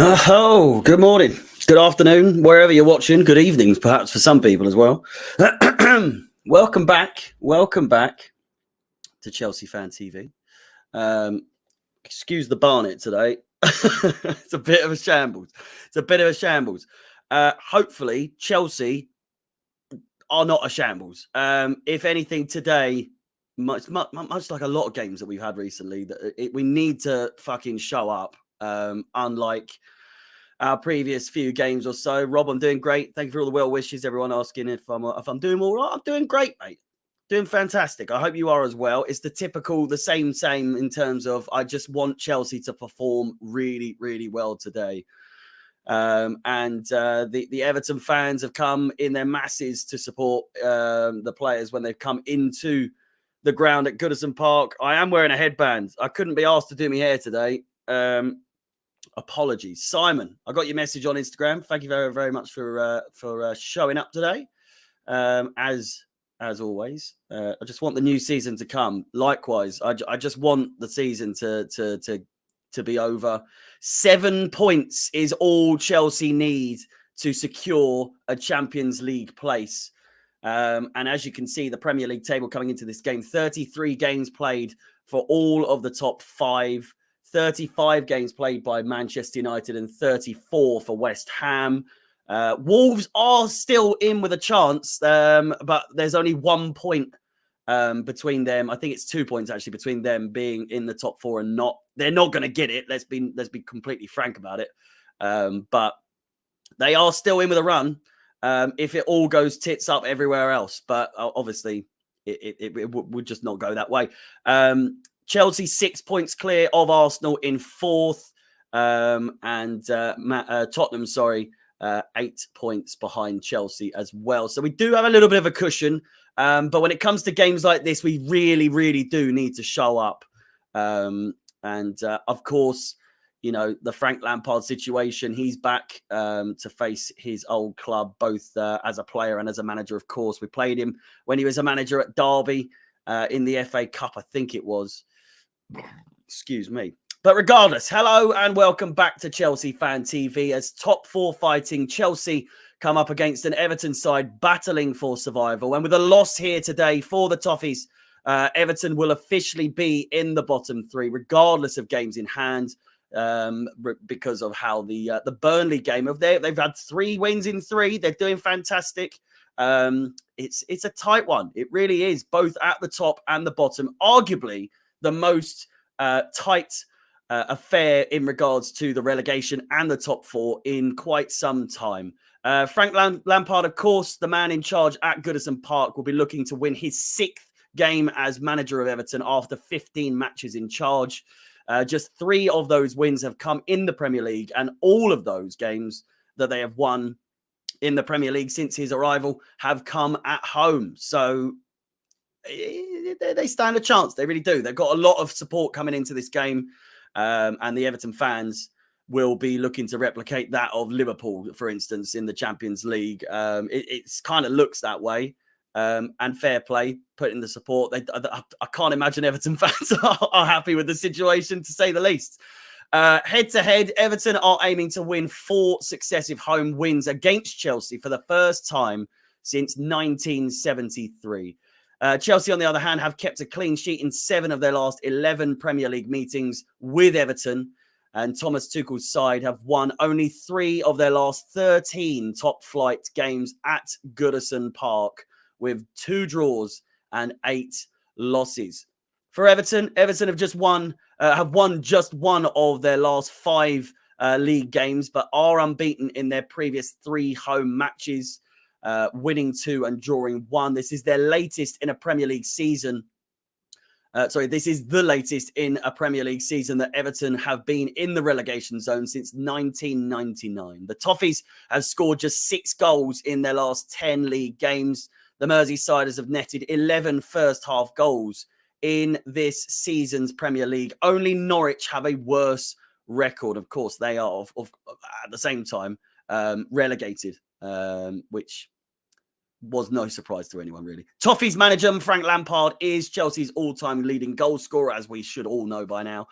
Oh, good morning, good afternoon, wherever you're watching. Good evenings, perhaps for some people as well. Welcome back to Chelsea Fan TV. Excuse the Barnet today. It's a bit of a shambles. Hopefully, Chelsea are not a shambles. If anything, today, much like a lot of games that we've had recently, we need to fucking show up. Unlike our previous few games or so. Rob, I'm doing great. Thank you for all the well wishes. Everyone asking if I'm doing all right. I'm doing great, mate. Doing fantastic. I hope you are as well. It's the typical, the same in terms of I just want Chelsea to perform really, really well today. The Everton fans have come in their masses to support the players when they've come into the ground at Goodison Park. I am wearing a headband. I couldn't be asked to do my hair today. Apologies, Simon. I got your message on Instagram. Thank you very, very much for showing up today. As always, I just want the new season to come. Likewise, I just want the season to be over. 7 points is all Chelsea need to secure a Champions League place. And as you can see, the Premier League table coming into this game: 33 games played for all of the top five. 35 games played by Manchester United and 34 for West Ham. Wolves are still in with a chance, but there's only 1 point between them. I think it's 2 points actually between them being in the top four and not. They're not going to get it. Let's be completely frank about it. But they are still in with a run if it all goes tits up everywhere else. But obviously, it would just not go that way. Chelsea 6 points clear of Arsenal in fourth, and Tottenham, 8 points behind Chelsea as well. So we do have a little bit of a cushion, but when it comes to games like this, we really, really do need to show up. Of course, you know, the Frank Lampard situation, he's back to face his old club, both as a player and as a manager, of course. We played him when he was a manager at Derby in the FA Cup, I think it was. Excuse me. But regardless, hello and welcome back to Chelsea Fan TV as top four fighting Chelsea come up against an Everton side battling for survival. And with a loss here today for the Toffees, Everton will officially be in the bottom three, regardless of games in hand, because of how the Burnley game they've had 3 wins in 3. They're doing fantastic. It's a tight one. It really is, both at the top and the bottom. Arguably the most tight affair in regards to the relegation and the top four in quite some time. Frank Lampard, of course, the man in charge at Goodison Park, will be looking to win his 6th game as manager of Everton after 15 matches in charge. Just 3 of those wins have come in the Premier League, and all of those games that they have won in the Premier League since his arrival have come at home. So they stand a chance. They really do. They've got a lot of support coming into this game, and the Everton fans will be looking to replicate that of Liverpool, for instance, in the Champions League. It kind of looks that way, and fair play, put in the support. I can't imagine Everton fans are happy with the situation, to say the least. Head-to-head, Everton are aiming to win 4 successive home wins against Chelsea for the first time since 1973. Chelsea, on the other hand, have kept a clean sheet in 7 of their last 11 Premier League meetings with Everton, and Thomas Tuchel's side have won only 3 of their last 13 top-flight games at Goodison Park, with 2 draws and 8 losses. For Everton have won just 1 of their last 5 league games, but are unbeaten in their previous 3 home matches, winning 2 and drawing 1. This is their latest in a Premier League season. This is the latest in a Premier League season that Everton have been in the relegation zone since 1999. The Toffees have scored just 6 goals in their last 10 league games. The Merseysiders have netted 11 first-half goals in this season's Premier League. Only Norwich have a worse record. Of course, they are, at the same time, relegated, which was no surprise to anyone, really. Toffees manager Frank Lampard is Chelsea's all-time leading goal scorer, as we should all know by now,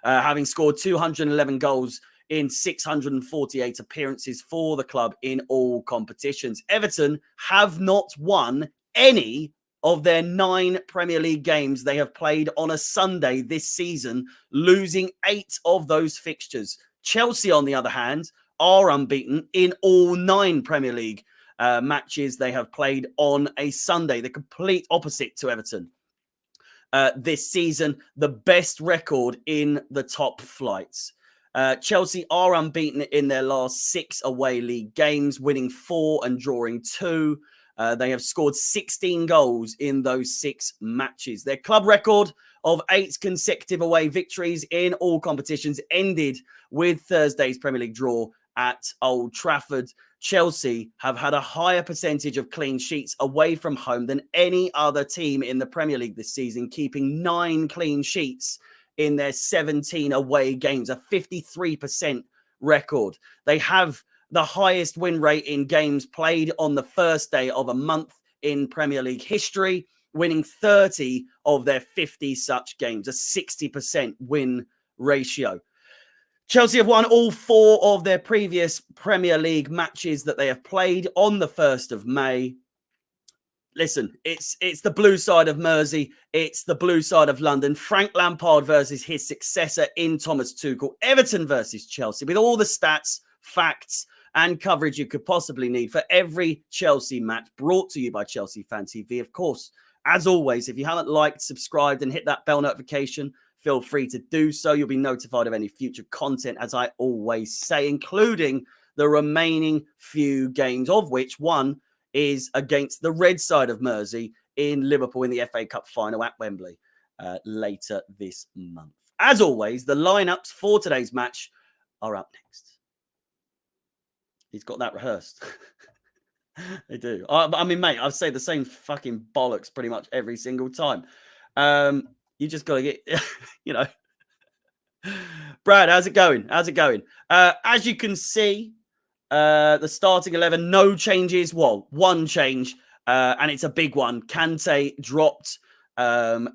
having scored 211 goals in 648 appearances for the club in all competitions. Everton have not won any of their 9 Premier League games they have played on a Sunday this season, losing 8 of those fixtures. Chelsea, on the other hand, are unbeaten in all 9 Premier League matches they have played on a Sunday, the complete opposite to Everton. This season, the best record in the top flights. Chelsea are unbeaten in their last 6 away league games, winning 4 and drawing 2. They have scored 16 goals in those 6 matches. Their club record of 8 consecutive away victories in all competitions ended with Thursday's Premier League draw at Old Trafford. Chelsea have had a higher percentage of clean sheets away from home than any other team in the Premier League this season, keeping 9 clean sheets in their 17 away games, a 53% record. They have the highest win rate in games played on the first day of a month in Premier League history, winning 30 of their 50 such games, a 60% win ratio. Chelsea have won all 4 of their previous Premier League matches that they have played on the 1st of May. Listen, it's the blue side of Mersey. It's the blue side of London. Frank Lampard versus his successor in Thomas Tuchel. Everton versus Chelsea, with all the stats, facts, and coverage you could possibly need for every Chelsea match, brought to you by Chelsea Fan TV. Of course, as always, if you haven't liked, subscribed, and hit that bell notification, feel free to do so. You'll be notified of any future content, as I always say, including the remaining few games, of which one is against the red side of Mersey in Liverpool in the FA Cup final at Wembley later this month. As always, the lineups for today's match are up next. He's got that rehearsed. They do. I mean, mate, I say the same fucking bollocks pretty much every single time. You just got to get, you know. Brad, how's it going? How's it going? As you can see, the starting 11, no changes. Well, one change, and it's a big one. Kante dropped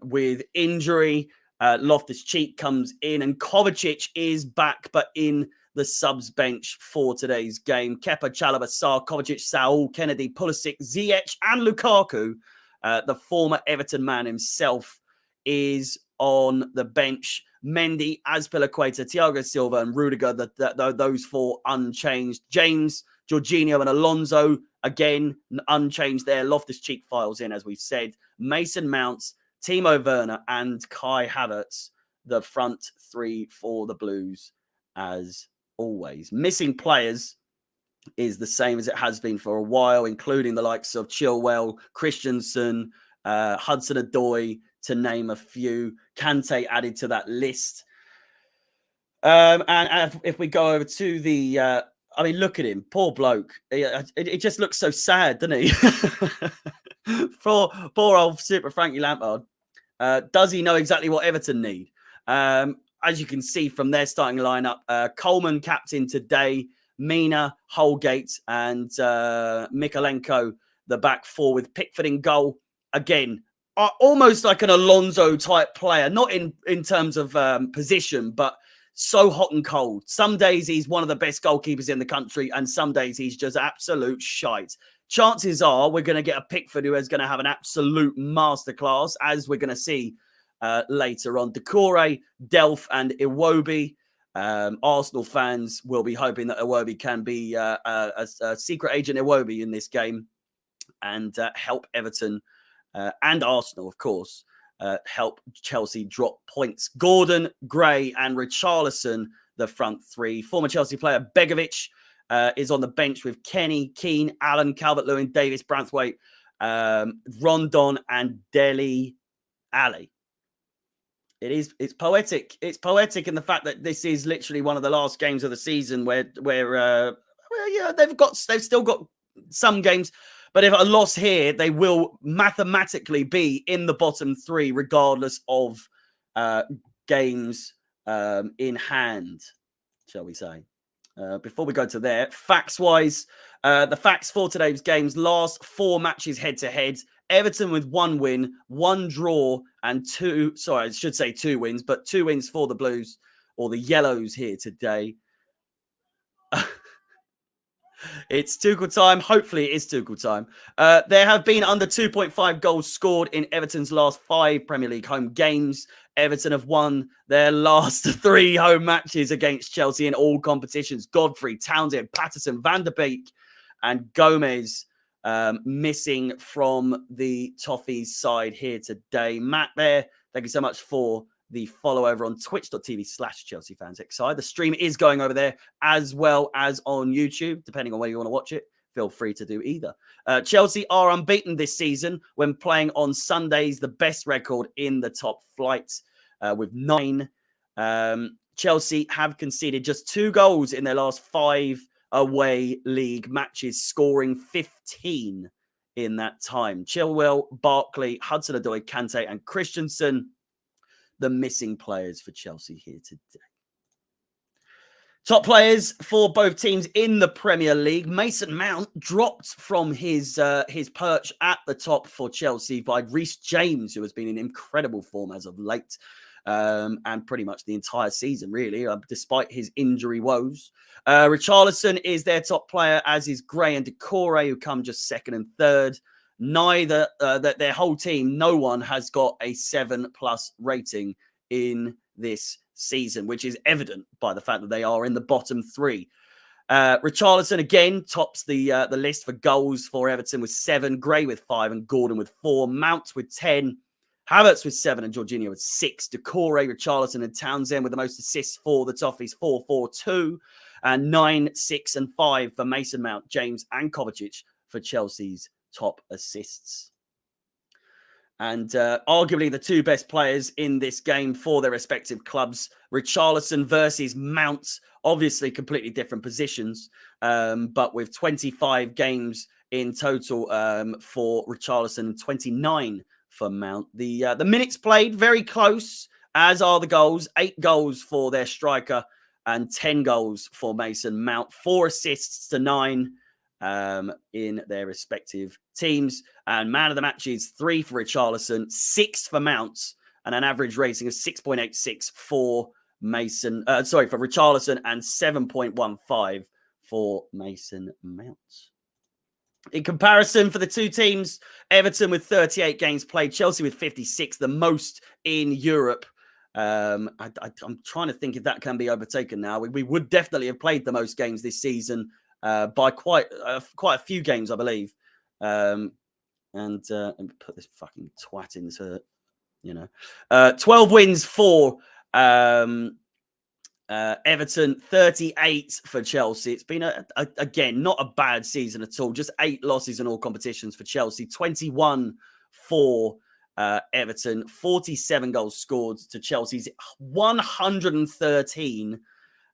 with injury. Loftus-Cheek comes in, and Kovacic is back, but in the subs bench for today's game. Kepa, Chalobah, Sarr, Kovacic, Saul, Kennedy, Pulisic, Ziyech, and Lukaku, the former Everton man himself, is on the bench. Mendy, Azpilicueta, Thiago Silva, and Rudiger, those 4 unchanged. James, Jorginho, and Alonso, again, unchanged there. Loftus-Cheek files in, as we've said. Mason Mounts, Timo Werner, and Kai Havertz, the front 3 for the Blues, as always. Missing players is the same as it has been for a while, including the likes of Chilwell, Christensen, Hudson-Odoi, to name a few. Kante added to that list. And if we go over to the, I mean, look at him, poor bloke. It just looks so sad, doesn't he? Poor old Super Frankie Lampard. Does he know exactly what Everton need? As you can see from their starting lineup, Coleman captain today, Mina, Holgate, and Mikalenko, the back 4, with Pickford in goal. Again, almost like an Alonso type player, not in terms of position, but so hot and cold. Some days he's one of the best goalkeepers in the country, and some days he's just absolute shite. Chances are we're going to get a Pickford who is going to have an absolute masterclass, as we're going to see later on. Doucouré, Delph, and Iwobi. Arsenal fans will be hoping that Iwobi can be a secret agent Iwobi in this game and help Everton and Arsenal, of course, help Chelsea drop points. Gordon, Gray, and Richarlison, the front 3. Former Chelsea player Begovic is on the bench with Kenny, Keane, Allen, Calvert-Lewin, Davis, Branthwaite, Rondon, and Dele Alli. It's poetic. It's poetic in the fact that this is literally one of the last games of the season where they've still got some games. But if a loss here, they will mathematically be in the bottom 3, regardless of games in hand, shall we say. Before we go to there, facts-wise, the facts for today's games: last 4 matches head-to-head. Everton with 1 win, 1 draw, and 2 wins, but 2 wins for the Blues, or the Yellows here today. It's Tuchel time. Hopefully, it is Tuchel time. There have been under 2.5 goals scored in Everton's last 5 Premier League home games. Everton have won their last 3 home matches against Chelsea in all competitions. Godfrey, Townsend, Patterson, Van der Beek, and Gomez missing from the Toffees side here today. Matt there, thank you so much for the follow over on twitch.tv/Chelsea Fans XI. The stream is going over there as well as on YouTube, depending on where you want to watch it. Feel free to do either. Chelsea are unbeaten this season when playing on Sundays, the best record in the top flight with 9. Chelsea have conceded just 2 goals in their last 5 away league matches, scoring 15 in that time. Chilwell, Barkley, Hudson-Odoi, Kante, and Christensen, the missing players for Chelsea here today. Top players for both teams in the Premier League. Mason Mount dropped from his perch at the top for Chelsea by Reece James, who has been in incredible form as of late, and pretty much the entire season, really, despite his injury woes. Richarlison is their top player, as is Gray and Decore, who come just 2nd and 3rd. Neither that their whole team, no one has got a 7+ rating in this season, which is evident by the fact that they are in the bottom 3. Richarlison again tops the list for goals for Everton with 7, Gray with 5, and Gordon with 4, Mount with 10, Havertz with 7, and Jorginho with 6. Decore, Richarlison, and Townsend with the most assists for the Toffees, 4, 4, 2, and 9, 6, and 5 for Mason Mount, James, and Kovacic for Chelsea's top assists. And arguably the 2 best players in this game for their respective clubs, Richarlison versus Mount, obviously completely different positions, but with 25 games in total for Richarlison and 29 for Mount. The minutes played, very close, as are the goals. 8 goals for their striker and 10 goals for Mason Mount. 4 assists to 9 in their respective teams. And man of the match is 3 for Richarlison, 6 for Mount, and an average rating of 6.86 for for Richarlison, and 7.15 for Mason Mount. In comparison for the 2 teams, Everton with 38 games played, Chelsea with 56, the most in Europe. I'm trying to think if that can be overtaken now. We would definitely have played the most games this season by quite a few games, I believe. And let me put this fucking twat into, 12 wins for Everton, 38 for Chelsea. It's been, again, not a bad season at all. Just 8 losses in all competitions for Chelsea. 21 for Everton. 47 goals scored to Chelsea's 113.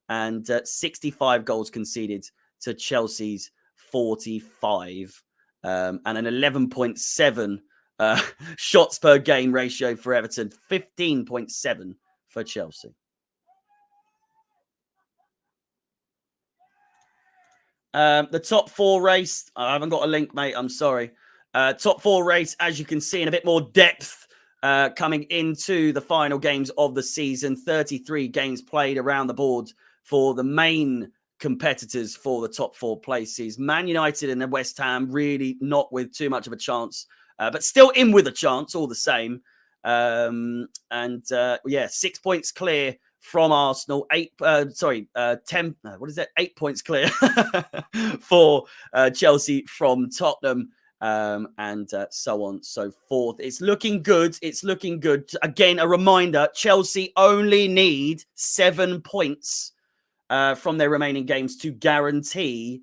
And 65 goals conceded to Chelsea's 45. And an 11.7 shots per game ratio for Everton. 15.7 for Chelsea. The top 4 race, I haven't got a link, mate. I'm sorry. Top 4 race, as you can see, in a bit more depth coming into the final games of the season. 33 games played around the board for the main competitors for the top 4 places. Man United and then West Ham really not with too much of a chance, but still in with a chance all the same. 6 points clear from Arsenal, 10, 8 points clear for Chelsea from Tottenham, and so on, so forth. It's looking good. It's looking good. Again, a reminder, Chelsea only need 7 points from their remaining games to guarantee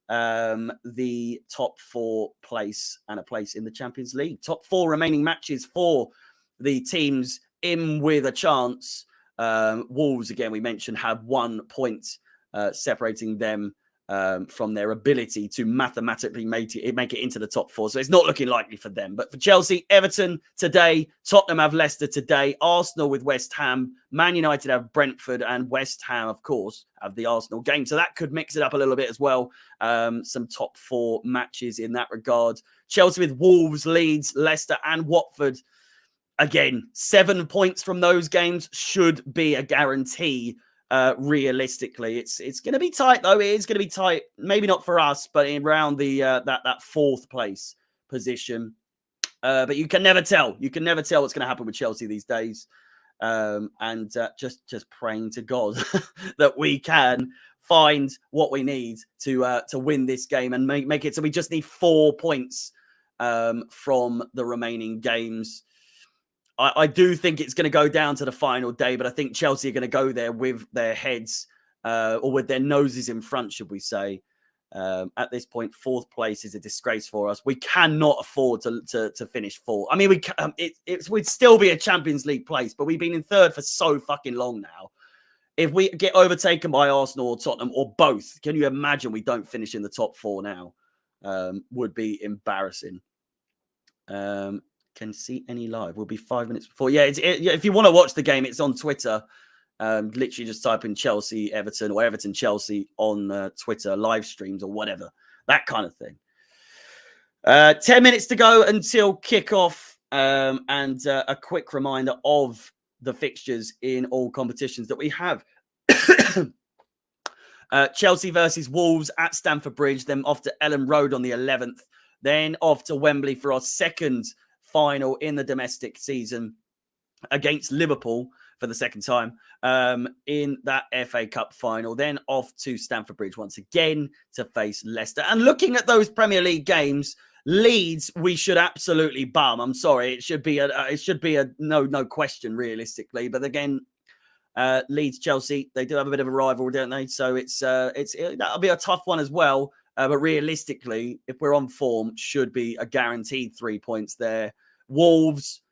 the top 4 place and a place in the Champions League. Top 4 remaining matches for the teams in with a chance. Wolves, again, we mentioned, have 1 point separating them from their ability to mathematically make it into the top 4. So it's not looking likely for them. But for Chelsea, Everton today, Tottenham have Leicester today, Arsenal with West Ham, Man United have Brentford, and West Ham, of course, have the Arsenal game. So that could mix it up a little bit as well. Some top 4 matches in that regard. Chelsea with Wolves, Leeds, Leicester, and Watford. Again, 7 points from those games should be a guarantee realistically. It's going to be tight, though. It is going to be tight. Maybe not for us, but around the that fourth place position. But you can never tell. You can never tell what's going to happen with Chelsea these days. And just praying to God that we can find what we need to win this game and make it so we just need 4 points from the remaining games. I do think it's going to go down to the final day, but I think Chelsea are going to go there with their heads or with their noses in front, should we say. At this point, fourth place is a disgrace for us. We cannot afford to finish fourth. I mean, it would still be a Champions League place, but we've been in third for so fucking long now. If we get overtaken by Arsenal or Tottenham or both, can you imagine we don't finish in the top 4 now? Would be embarrassing. Can see any live. We'll be 5 minutes before. Yeah, if you want to watch the game, it's on Twitter. Literally just type in Chelsea, Everton or Everton, Chelsea on Twitter, live streams or whatever, that kind of thing. 10 minutes to go until kickoff. And a quick reminder of the fixtures in all competitions that we have. Chelsea versus Wolves at Stamford Bridge, then off to Ellen Road on the 11th, then off to Wembley for our second final in the domestic season against Liverpool for the second time in that FA Cup final, then off to Stamford Bridge once again to face Leicester. And looking at those Premier League games, Leeds we should absolutely bum. I'm sorry, it should be a no question realistically. But again, Leeds Chelsea, they do have a bit of a rivalry, don't they? So that'll be a tough one as well. But realistically, if we're on form, should be a guaranteed 3 points there. Wolves,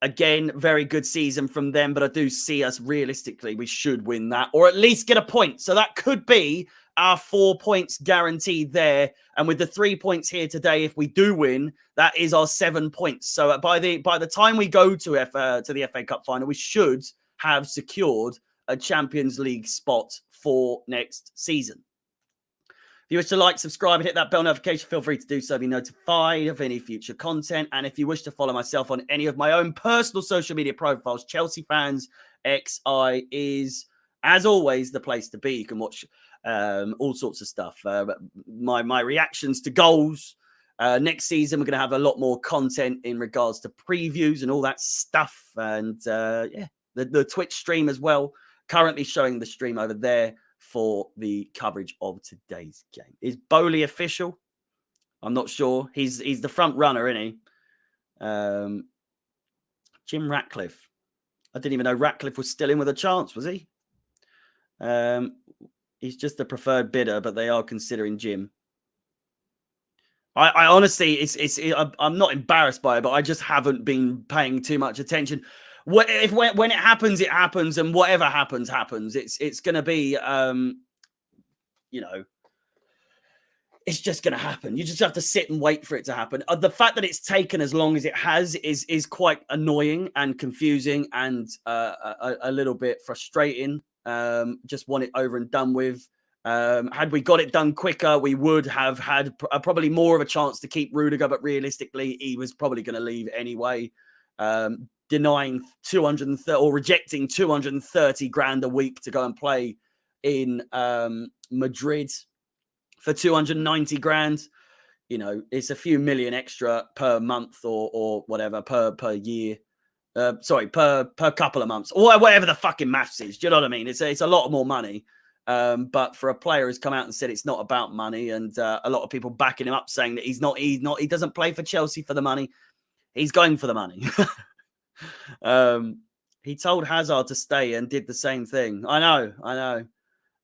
again, very good season from them, but I do see us realistically, we should win that or at least get a point. So that could be our 4 points guaranteed there. And with the 3 points here today, if we do win, that is our 7 points. So by the time we go to the FA Cup final, we should have secured a Champions League spot for next season. If you wish to like, subscribe, and hit that bell notification, feel free to do so. Be notified of any future content. And if you wish to follow myself on any of my own personal social media profiles, Chelsea Fans XI is, as always, the place to be. You can watch all sorts of stuff. My reactions to goals. Next season, we're going to have a lot more content in regards to previews and all that stuff. And the Twitch stream as well. Currently showing the stream over there for the coverage of today's game. Is Bowley official? I'm not sure. He's the front runner, isn't he? Jim Ratcliffe. I didn't even know Ratcliffe was still in with a chance, was he? He's just the preferred bidder, but they are considering Jim. I honestly, I'm not embarrassed by it, but I just haven't been paying too much attention. When it happens, it happens, and whatever happens, happens. It's going to be, it's just going to happen. You just have to sit and wait for it to happen. The fact that it's taken as long as it has is quite annoying and confusing and a little bit frustrating. Just want it over and done with. Had we got it done quicker, we would have had probably more of a chance to keep Rudiger, but realistically, he was probably going to leave anyway. Denying 230 or rejecting 230 grand a week to go and play in Madrid for 290 grand. It's a few million extra per month or whatever per year. Per couple of months or whatever the fucking maths is. Do you know what I mean? It's a lot more money. But for a player who's come out and said it's not about money, and a lot of people backing him up saying that he doesn't play for Chelsea for the money. He's going for the money. He told Hazard to stay and did the same thing. I know.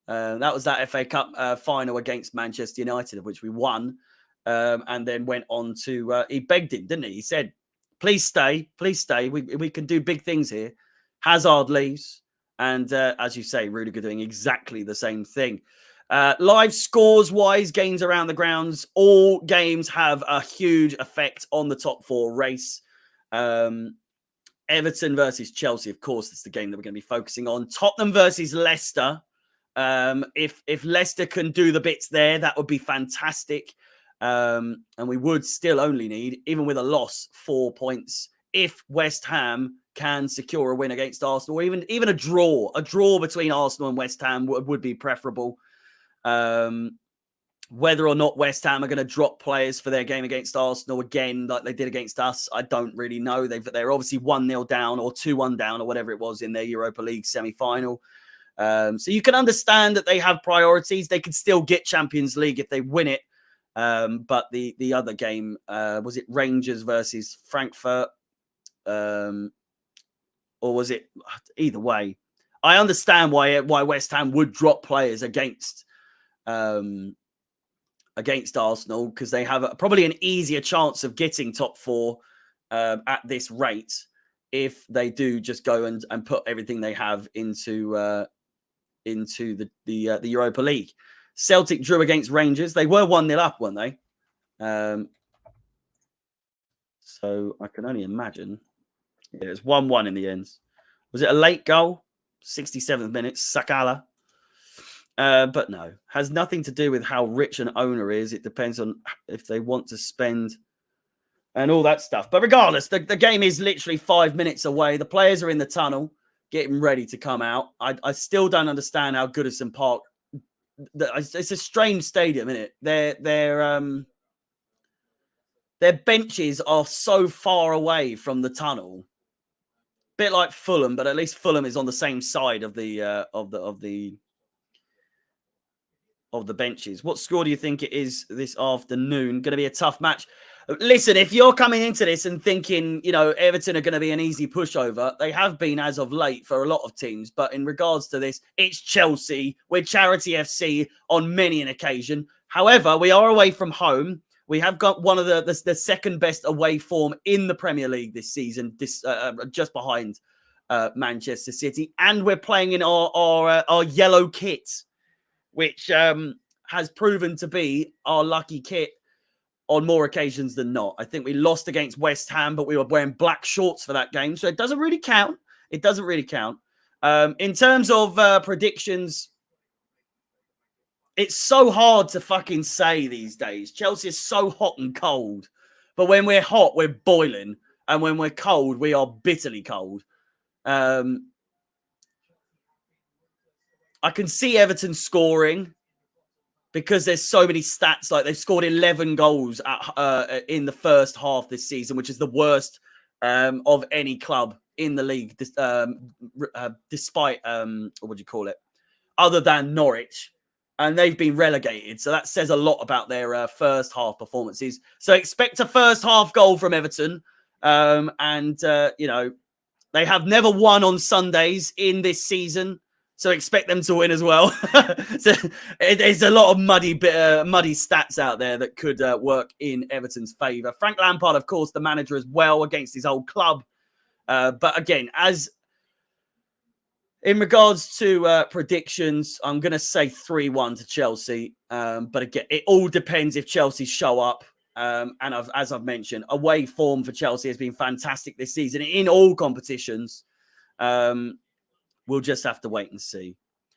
That was that FA Cup final against Manchester United, of which we won, and then went on to. He begged him, didn't he? He said, "Please stay. We can do big things here." Hazard leaves, and as you say, Rudiger doing exactly the same thing. Live scores wise, games around the grounds, all games have a huge effect on the top 4 race. Everton versus Chelsea, of course, that's the game that we're going to be focusing on. Tottenham versus Leicester. If Leicester can do the bits there, that would be fantastic. And we would still only need, even with a loss, 4 points. If West Ham can secure a win against Arsenal, or even a draw. A draw between Arsenal and West Ham would be preferable. Whether or not West Ham are going to drop players for their game against Arsenal again, like they did against us, I don't really know. They're obviously 1-0 down or 2-1 down or whatever it was in their Europa League semi-final. So you can understand that they have priorities. They could still get Champions League if they win it. But the other game, was it Rangers versus Frankfurt? Or was it either way? I understand why West Ham would drop players against Arsenal, because they have probably an easier chance of getting top 4 at this rate if they do just go and put everything they have into the Europa League. Celtic drew against Rangers. They were 1-0 up, weren't they? So I can only imagine. Yeah, it was 1-1 in the end. Was it a late goal? 67th minute, Sakala. But no, has nothing to do with how rich an owner is. It depends on if they want to spend and all that stuff. But regardless, the game is literally 5 minutes away. The players are in the tunnel getting ready to come out. I still don't understand how Goodison Park. It's a strange stadium, isn't it? Their benches are so far away from the tunnel. Bit like Fulham, but at least Fulham is on the same side of the benches. What score do you think it is this afternoon? Going to be a tough match. Listen, if you're coming into this and thinking, Everton are going to be an easy pushover, they have been as of late for a lot of teams. But in regards to this, it's Chelsea. We're Charity FC on many an occasion. However, we are away from home. We have got one of the second best away form in the Premier League this season, just behind Manchester City. And we're playing in our yellow kit, which has proven to be our lucky kit on more occasions than not. I think we lost against West Ham, but we were wearing black shorts for that game, so it doesn't really count. It doesn't really count. In terms of predictions, it's so hard to fucking say these days. Chelsea is so hot and cold, but when we're hot, we're boiling, and when we're cold, we are bitterly cold. I can see Everton scoring, because there's so many stats. Like, they've scored 11 goals in the first half this season, which is the worst of any club in the league, despite, what do you call it, other than Norwich. And they've been relegated. So that says a lot about their first half performances. So expect a first half goal from Everton. They have never won on Sundays in this season. So expect them to win as well. So there's a lot of muddy stats out there that could work in Everton's favour. Frank Lampard, of course, the manager as well, against his old club. But again, as in regards to predictions, I'm going to say 3-1 to Chelsea. But again, it all depends if Chelsea show up. As I've mentioned, away form for Chelsea has been fantastic this season in all competitions. We'll just have to wait and see.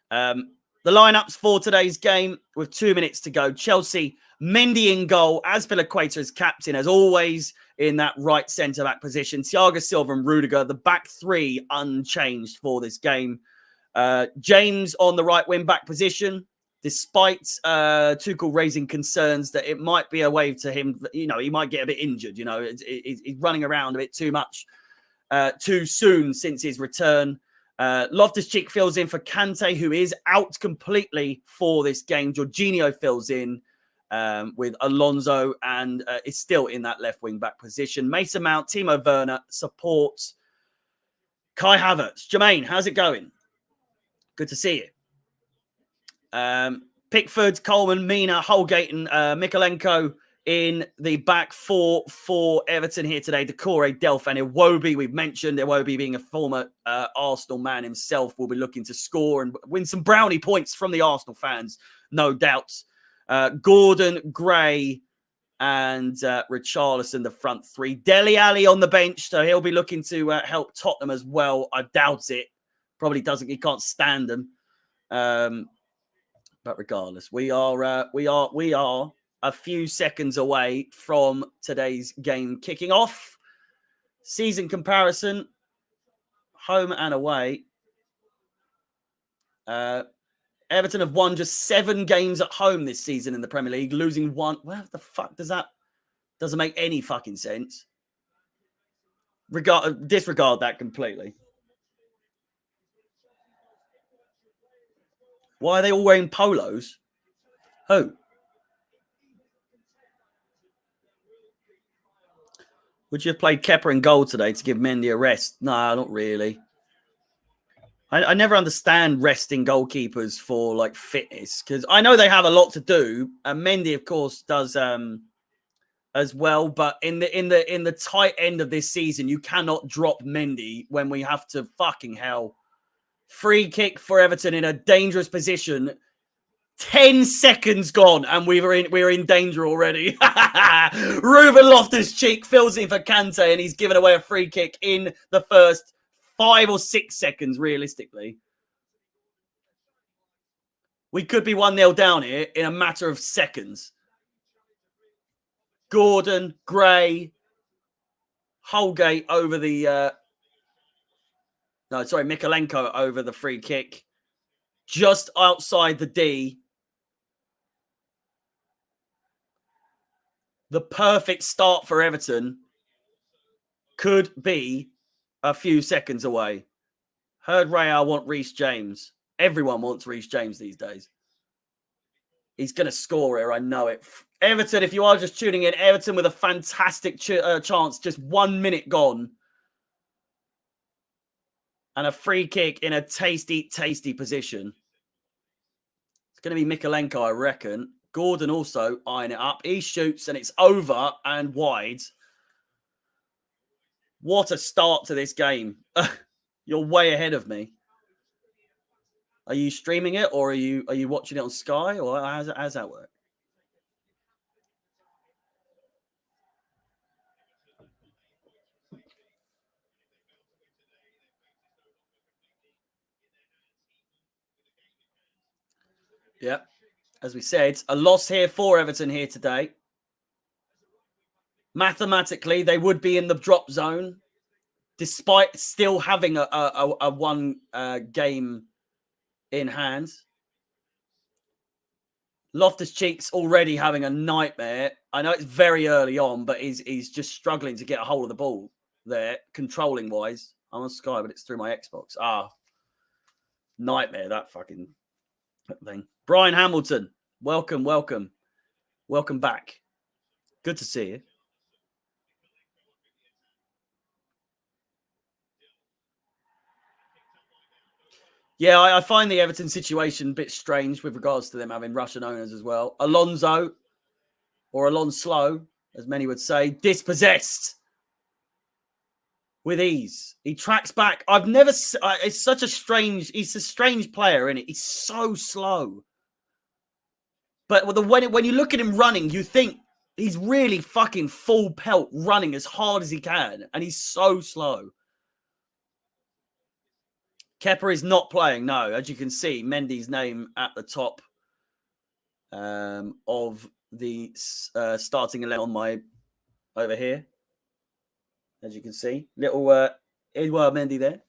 The lineups for today's game with 2 minutes to go. Chelsea, Mendy in goal. Azpilicueta as captain, as always, in that right centre-back position. Thiago Silva and Rudiger, the back three, unchanged for this game. James on the right wing-back position, despite Tuchel raising concerns that it might be a way to him. He might get a bit injured. He's running around a bit too much, too soon since his return. Loftus-Cheek fills in for Kante, who is out completely for this game. Jorginho fills in with Alonso and is still in that left wing-back position. Mason Mount, Timo Werner supports Kai Havertz. Jermaine, how's it going? Good to see you. Pickford, Coleman, Mina, Holgate and Mikolenko in the back four for Everton here today. Decore, Delph and Iwobi. We've mentioned Iwobi being a former Arsenal man himself, will be looking to score and win some brownie points from the Arsenal fans, no doubt. Gordon, Gray and Richarlison, the front three. Dele Alli on the bench, so he'll be looking to help Tottenham as well. I doubt it. Probably doesn't. He can't stand them. But regardless, we are a few seconds away from today's game kicking off. Season comparison. home and away. Everton have won just 7 games at home this season in the Premier League, losing 1. What the fuck does that? Doesn't make any fucking sense. Disregard that completely. Why are they all wearing polos? Who? Would you have played Kepa in goal today to give Mendy a rest? No, not really. I never understand resting goalkeepers for like fitness, because I know they have a lot to do, and Mendy, of course, does as well. But in the tight end of this season, you cannot drop Mendy when we have to fucking hell. Free kick for Everton in a dangerous position. 10 seconds gone, and we're in danger already. Ruben Loftus-Cheek fills in for Kante, and he's given away a free kick in the first 5 or 6 seconds, realistically. We could be 1-0 down here in a matter of seconds. Gordon, Gray, Holgate over the... Mikolenko over the free kick. Just outside the D. The perfect start for Everton could be a few seconds away. Heard Real want Reece James. Everyone wants Reece James these days. He's going to score here. I know it. Everton, if you are just tuning in, Everton with a fantastic chance. Just 1 minute gone. And a free kick in a tasty, tasty position. It's going to be Mikolenko, I reckon. Gordon also eyeing it up. He shoots and it's over and wide. What a start to this game. You're way ahead of me. Are you streaming it, or are you watching it on Sky, or how's that work? Yeah. As we said, a loss here for Everton here today. Mathematically, they would be in the drop zone, despite still having a one game in hand. Loftus-Cheek's already having a nightmare. I know it's very early on, but he's just struggling to get a hold of the ball there, controlling-wise. I'm on Sky, but it's through my Xbox. Nightmare, that fucking thing. Brian Hamilton, welcome back. Good to see you. Yeah, I find the Everton situation a bit strange with regards to them having Russian owners as well. Alonso, or Alonslo, as many would say, dispossessed with ease. He tracks back. It's such a strange, he's a strange player, isn't it? He's so slow. But when you look at him running, you think he's really fucking full pelt running as hard as he can. And he's so slow. Kepa is not playing, no. As you can see, Mendy's name at the top of the starting 11 on my over here. As you can see, little Edouard Mendy there.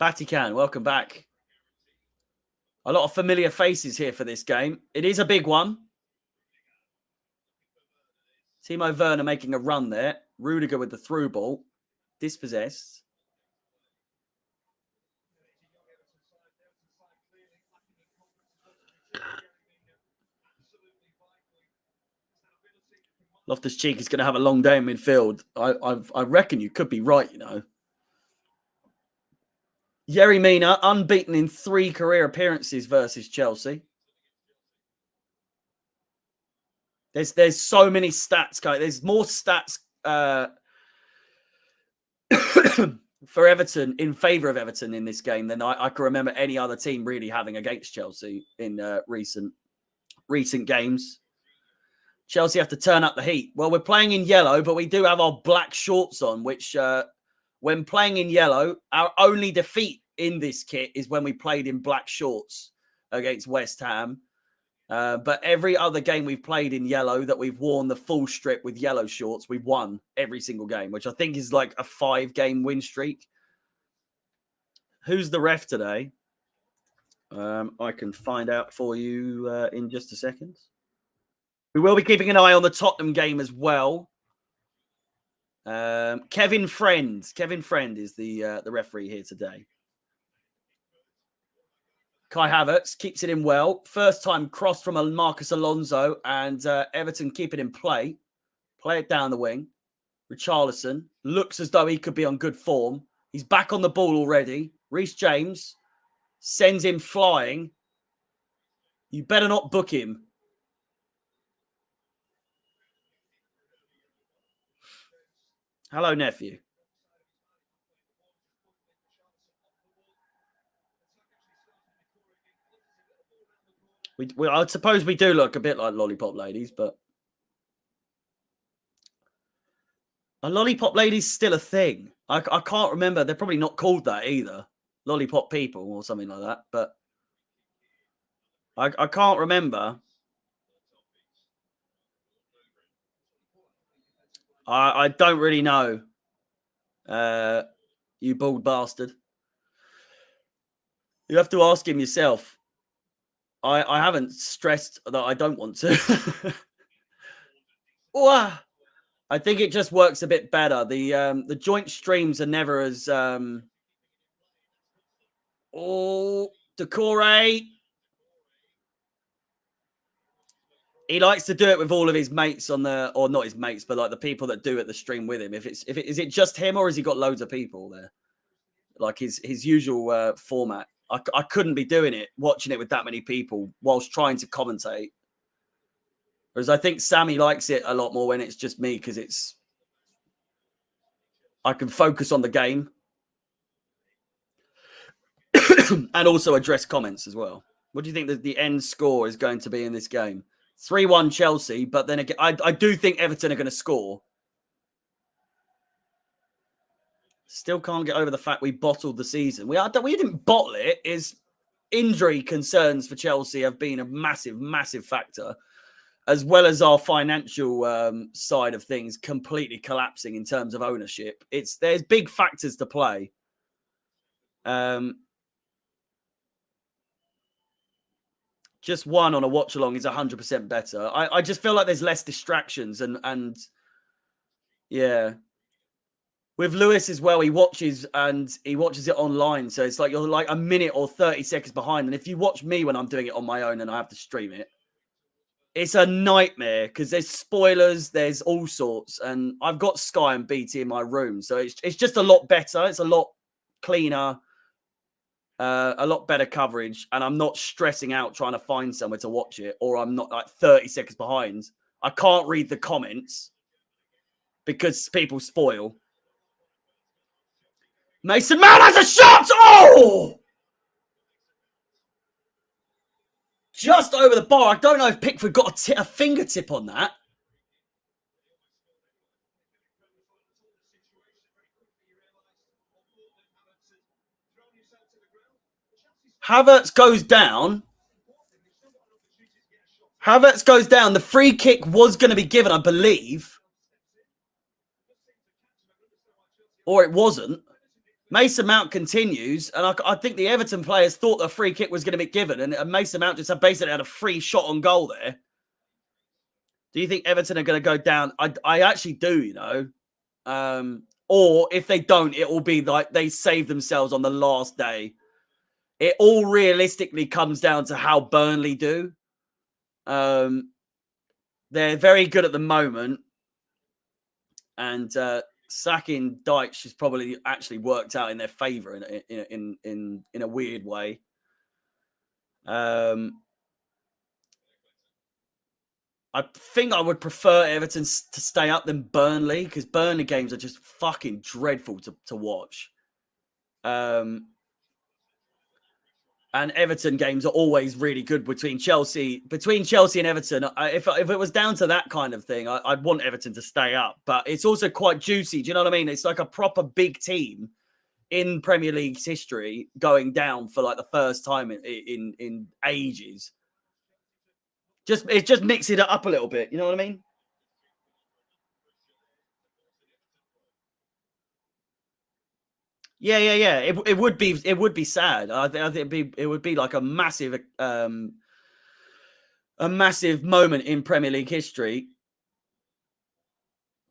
Batican, welcome back. A lot of familiar faces here for this game. It is a big one. Timo Werner making a run there. Rudiger with the through ball. Dispossessed. Loftus-Cheek is going to have a long day in midfield. I reckon you could be right, you know. Yerry Mina, unbeaten in 3 career appearances versus Chelsea. There's so many stats, guys. There's more stats for Everton, in favour of Everton in this game than I can remember any other team really having against Chelsea in recent games. Chelsea have to turn up the heat. Well, we're playing in yellow, but we do have our black shorts on, which when playing in yellow, our only defeat in this kit is when we played in black shorts against West Ham. But every other game we've played in yellow that we've worn the full strip with yellow shorts, we've won every single game, which I think is like a 5-game win streak. Who's the ref today? I can find out for you in just a second. We will be keeping an eye on the Tottenham game as well. Kevin Friend. Kevin Friend is the referee here today. Kai Havertz keeps it in well. First time cross from a Marcus Alonso, and Everton keep it in play. Play it down the wing. Richarlison looks as though he could be on good form. He's back on the ball already. Reece James sends him flying. You better not book him. Hello, nephew. I suppose we do look a bit like lollipop ladies, but a lollipop lady's still a thing. I can't remember. They're probably not called that either. Lollipop people or something like that. But I can't remember. I don't really know. You bald bastard. You have to ask him yourself. I haven't stressed that I don't want to. I think it just works a bit better. The joint streams are never as Decore. He likes to do it with all of his mates on the, or not his mates, but like the people that do it the stream with him. Is it just him, or has he got loads of people there? Like his usual format. I couldn't be doing it, watching it with that many people whilst trying to commentate. Whereas I think Sammy likes it a lot more when it's just me, because I can focus on the game and also address comments as well. What do you think that the end score is going to be in this game? 3-1 Chelsea, but then again, I do think Everton are going to score. Still can't get over the fact we bottled the season. We didn't bottle it. Is injury concerns for Chelsea have been a massive, massive factor, as well as our financial side of things completely collapsing in terms of ownership. There's big factors to play. Just one on a watch along is 100% better. I just feel like there's less distractions and yeah. With Lewis as well, he watches it online. So it's like you're like a minute or 30 seconds behind. And if you watch me when I'm doing it on my own and I have to stream it, it's a nightmare because there's spoilers, there's all sorts. And I've got Sky and BT in my room. So it's just a lot better. It's a lot cleaner, a lot better coverage. And I'm not stressing out trying to find somewhere to watch it, or I'm not like 30 seconds behind. I can't read the comments because people spoil. Mason Mount has a shot! Oh! Just over the bar. I don't know if Pickford got a fingertip on that. Havertz goes down. The free kick was going to be given, I believe. Or it wasn't. Mason Mount continues, and I think the Everton players thought the free kick was going to be given, and Mason Mount just basically had a free shot on goal there. Do you think Everton are going to go down? I actually do, you know. Or if they don't, it will be like they save themselves on the last day. It all realistically comes down to how Burnley do. They're very good at the moment, and sacking Dyche has probably actually worked out in their favour in a weird way. I think I would prefer Everton to stay up than Burnley, because Burnley games are just fucking dreadful to watch. And Everton games are always really good between Chelsea and Everton. If it was down to that kind of thing, I'd want Everton to stay up. But it's also quite juicy. Do you know what I mean? It's like a proper big team in Premier League's history going down for like the first time in ages. It's just mixing it up a little bit. You know what I mean? Yeah. It would be sad. I think it would be like a massive moment in Premier League history.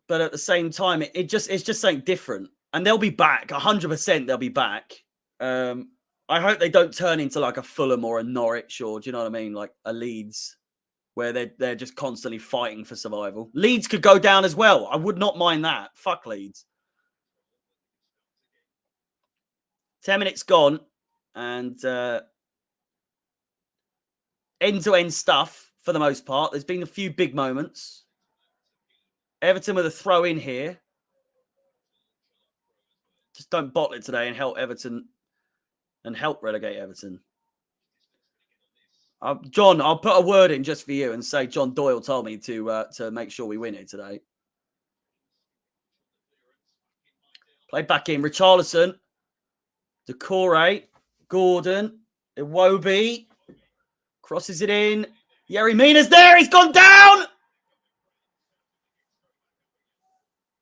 But at the same time, it's just something different, and they'll be back 100%. They'll be back. I hope they don't turn into like a Fulham or a Norwich, or do you know what I mean, like a Leeds, where they're just constantly fighting for survival. Leeds could go down as well. I would not mind that. Fuck Leeds. 10 minutes gone, and end-to-end stuff for the most part. There's been a few big moments. Everton with a throw in here. Just don't bottle it today and help Everton and help relegate Everton. John, I'll put a word in just for you and say John Doyle told me to make sure we win it today. Play back in. Richarlison, Decore, Gordon, Iwobi, crosses it in. Yerry Mina's there. He's gone down.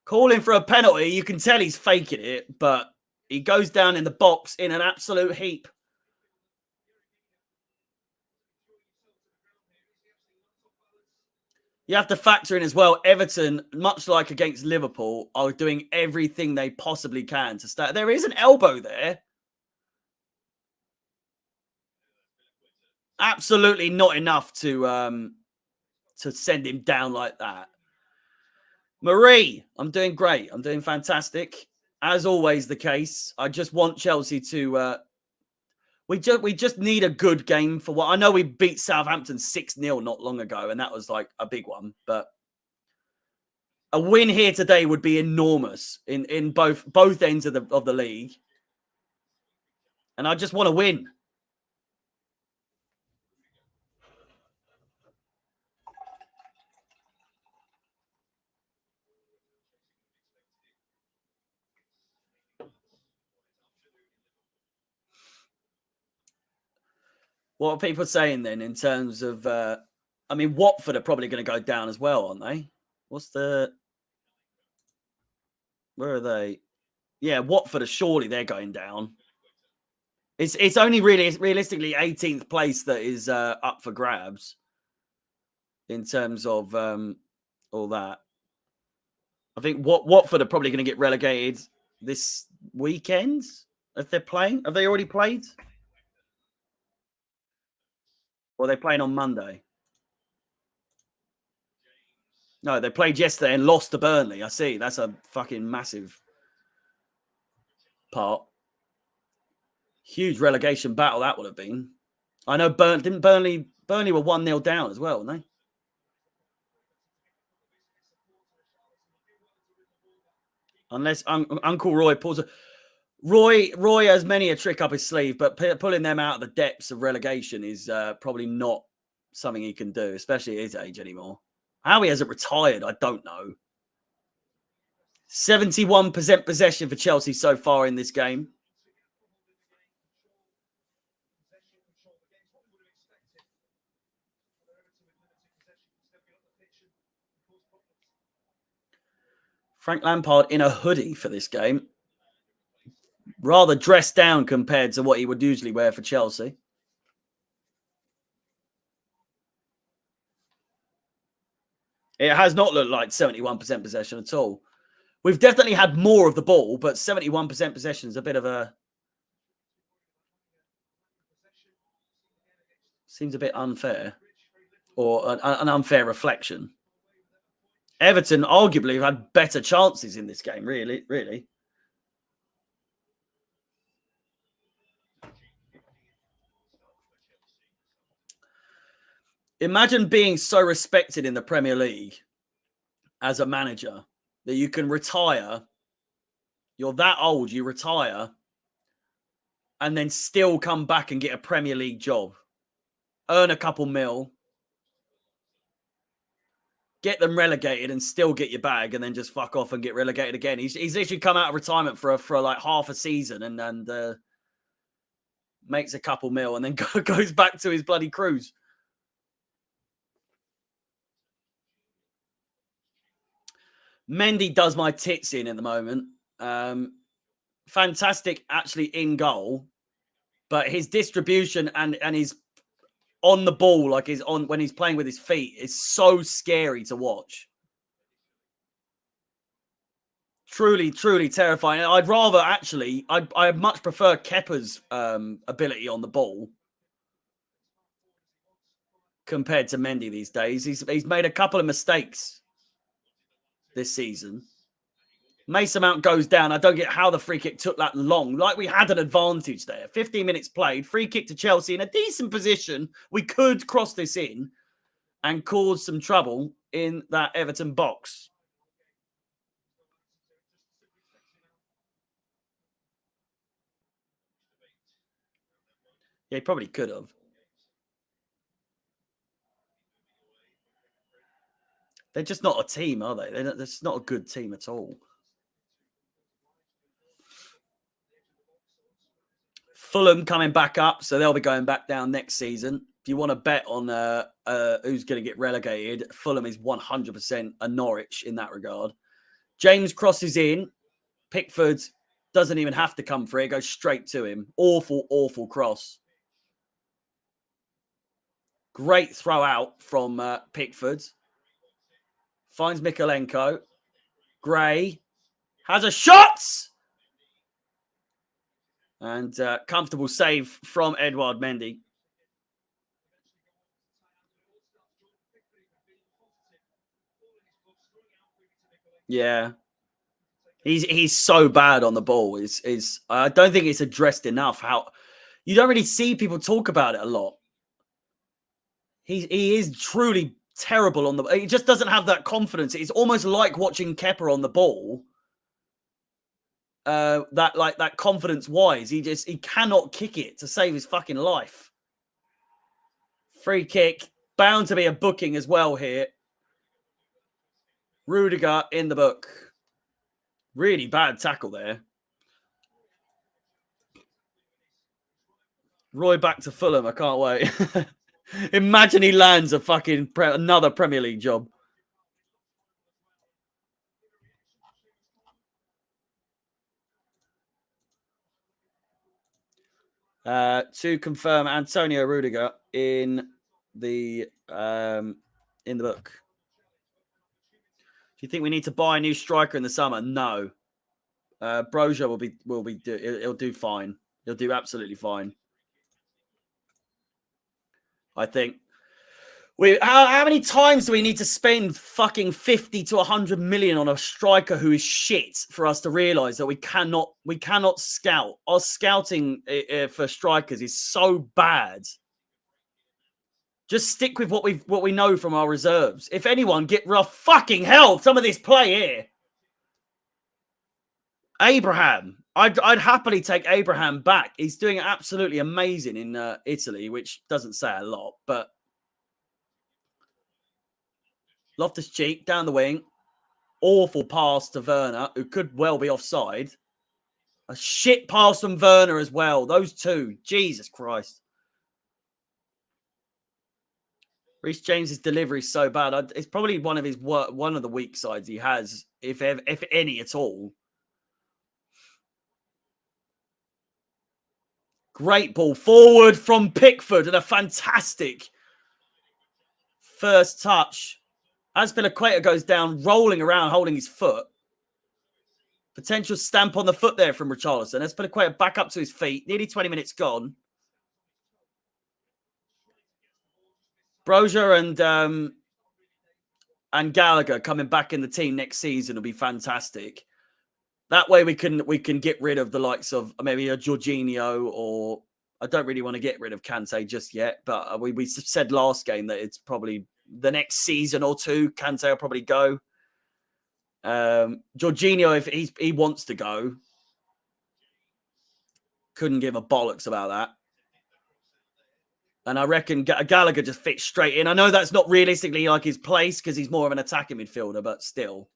Calling for a penalty. You can tell he's faking it, but he goes down in the box in an absolute heap. You have to factor in as well, Everton, much like against Liverpool, are doing everything they possibly can to start. There is an elbow there. Absolutely not enough to send him down like that. Marie, I'm doing great. I'm doing fantastic. As always the case. I just want Chelsea to we just need a good game for what I know we beat Southampton 6-0 not long ago, and that was like a big one, but a win here today would be enormous in both ends of the league. And I just want to win. What are people saying then in terms of I mean, Watford are probably going to go down as well, aren't they? Where are they? Yeah, Watford are surely they're going down. It's only really realistically 18th place that is up for grabs in terms of all that. I think Watford are probably going to get relegated this weekend if they're playing. Have they already played? Or are they playing on Monday? No, they played yesterday and lost to Burnley. I see. That's a fucking massive part. Huge relegation battle that would have been. I know Burnley were 1-0 down as well, weren't they? Unless Uncle Roy pulls a Roy has many a trick up his sleeve, but pulling them out of the depths of relegation is probably not something he can do, especially at his age anymore. How he hasn't retired, I don't know. 71% possession for Chelsea so far in this game. Frank Lampard in a hoodie for this game. Rather dressed down compared to what he would usually wear for Chelsea. It has not looked like 71% possession at all. We've definitely had more of the ball, but 71% possession is a bit of a... Seems a bit unfair. Or an unfair reflection. Everton arguably have had better chances in this game, really. Imagine being so respected in the Premier League as a manager that you can retire. You're that old, you retire, and then still come back and get a Premier League job. Earn a couple mil. Get them relegated and still get your bag, and then just fuck off and get relegated again. He's literally come out of retirement for like half a season and makes a couple mil and then goes back to his bloody cruise. Mendy does my tits in at the moment. Fantastic, actually, in goal, but his distribution and his on the ball, like his on when he's playing with his feet, is so scary to watch. Truly, truly terrifying. I'd rather actually, I much prefer Kepa's ability on the ball compared to Mendy these days. He's made a couple of mistakes this season. Mason Mount goes down. I don't get how the free kick took that long. Like we had an advantage there. 15 minutes played. Free kick to Chelsea in a decent position. We could cross this in and cause some trouble in that Everton box. Yeah, he probably could have. They're just not a team, are they? They're just not a good team at all. Fulham coming back up, so they'll be going back down next season. If you want to bet on who's going to get relegated, Fulham is 100% a Norwich in that regard. James crosses in. Pickford doesn't even have to come for it. It goes straight to him. Awful, awful cross. Great throw out from Pickford. Finds Mikolenko. Gray has a shot! And comfortable save from Edouard Mendy. Yeah. He's so bad on the ball. I don't think it's addressed enough. How you don't really see people talk about it a lot. He is truly terrible on the. He just doesn't have that confidence. It's almost like watching Kepa on the ball. That confidence wise, he cannot kick it to save his fucking life. Free kick, bound to be a booking as well here. Rudiger in the book. Really bad tackle there. Roy back to Fulham. I can't wait. Imagine he lands a fucking another Premier League job. To confirm, Antonio Rudiger in the book. Do you think we need to buy a new striker in the summer? No. Broja he'll do fine. He'll do absolutely fine. I think. How many times do we need to spend fucking 50 to 100 million on a striker who is shit for us to realise that we cannot scout? Our scouting for strikers is so bad. Just stick with what we know from our reserves. If anyone, get rough fucking hell. Some of this play here. Abraham. I'd happily take Abraham back. He's doing absolutely amazing in Italy, which doesn't say a lot, but Loftus-Cheek down the wing. Awful pass to Werner, who could well be offside. A shit pass from Werner as well. Those two. Jesus Christ. Reece James's delivery is so bad. It's probably one of the weak sides he has, if any at all. Great ball forward from Pickford and a fantastic first touch. Azpilicueta goes down, rolling around, holding his foot. Potential stamp on the foot there from Richarlison. Azpilicueta back up to his feet. Nearly 20 minutes gone. Broja and Gallagher coming back in the team next season will be fantastic. That way we can get rid of the likes of maybe a Jorginho, or I don't really want to get rid of Kante just yet, but we said last game that it's probably the next season or two, Kante will probably go. Jorginho, if he wants to go, couldn't give a bollocks about that. And I reckon Gallagher just fits straight in. I know that's not realistically like his place because he's more of an attacking midfielder, but still.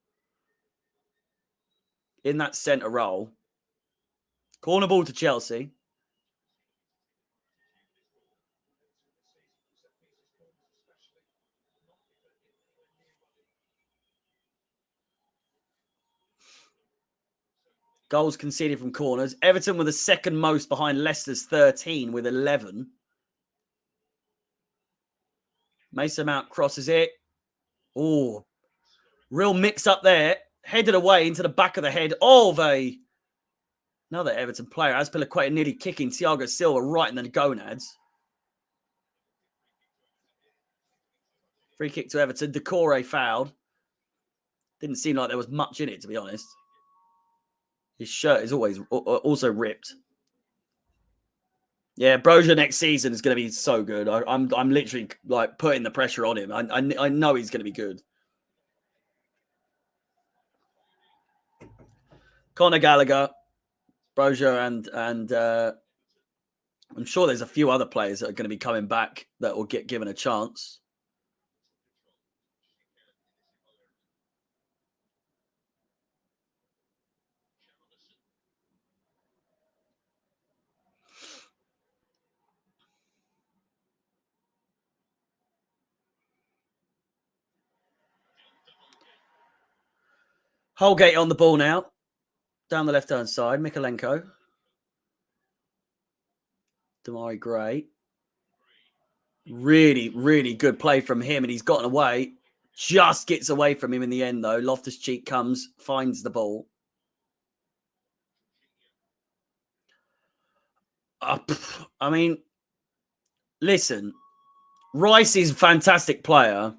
In that centre role. Corner ball to Chelsea. Goals conceded from corners. Everton were the second most behind Leicester's 13 with 11. Mason Mount crosses it. Oh, real mix up there. Headed away into the back of the head of another Everton player. Azpilicueta nearly kicking Thiago Silva right in the gonads. Free kick to Everton. Decore fouled. Didn't seem like there was much in it, to be honest. His shirt is always also ripped. Yeah, Broja next season is going to be so good. I'm literally like putting the pressure on him. I know he's going to be good. Conor Gallagher, Broja, and I'm sure there's a few other players that are going to be coming back that will get given a chance. Holgate on the ball now. Down the left-hand side, Mikalenko. Damari Gray. Really, really good play from him, and he's gotten away. Just gets away from him in the end, though. Loftus-Cheek comes, finds the ball. I mean, listen, Rice is a fantastic player.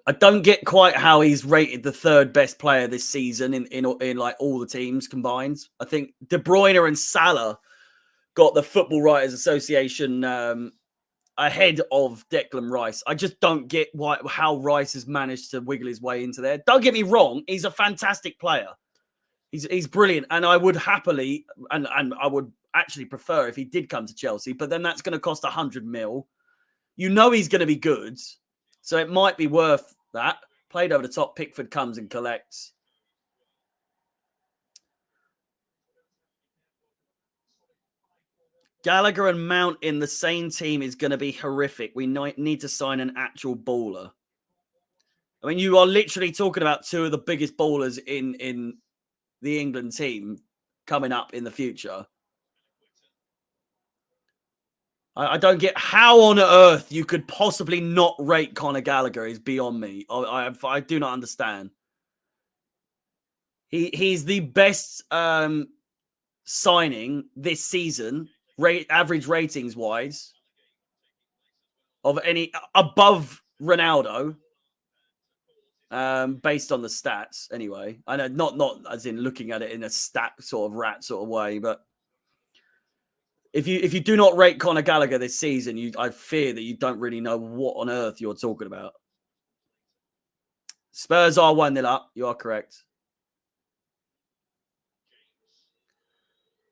I don't get quite how he's rated the third best player this season in like all the teams combined. I think De Bruyne and Salah got the Football Writers Association ahead of Declan Rice. I just don't get how Rice has managed to wiggle his way into there. Don't get me wrong, he's a fantastic player. He's brilliant, and I would happily and I would actually prefer if he did come to Chelsea, but then that's going to cost 100 mil. You know he's going to be good, so it might be worth that. Played over the top, Pickford comes and collects. Gallagher and Mount in the same team is going to be horrific. We need to sign an actual baller. I mean, you are literally talking about two of the biggest ballers in the England team coming up in the future. I don't get how on earth you could possibly not rate Conor Gallagher is beyond me. I do not understand. He's the best signing this season, average ratings wise, of any above Ronaldo, based on the stats. Anyway, I know not as in looking at it in a stat sort of rat sort of way, but if you do not rate Conor Gallagher this season, I fear that you don't really know what on earth you're talking about. Spurs are 1-0 up. You are correct.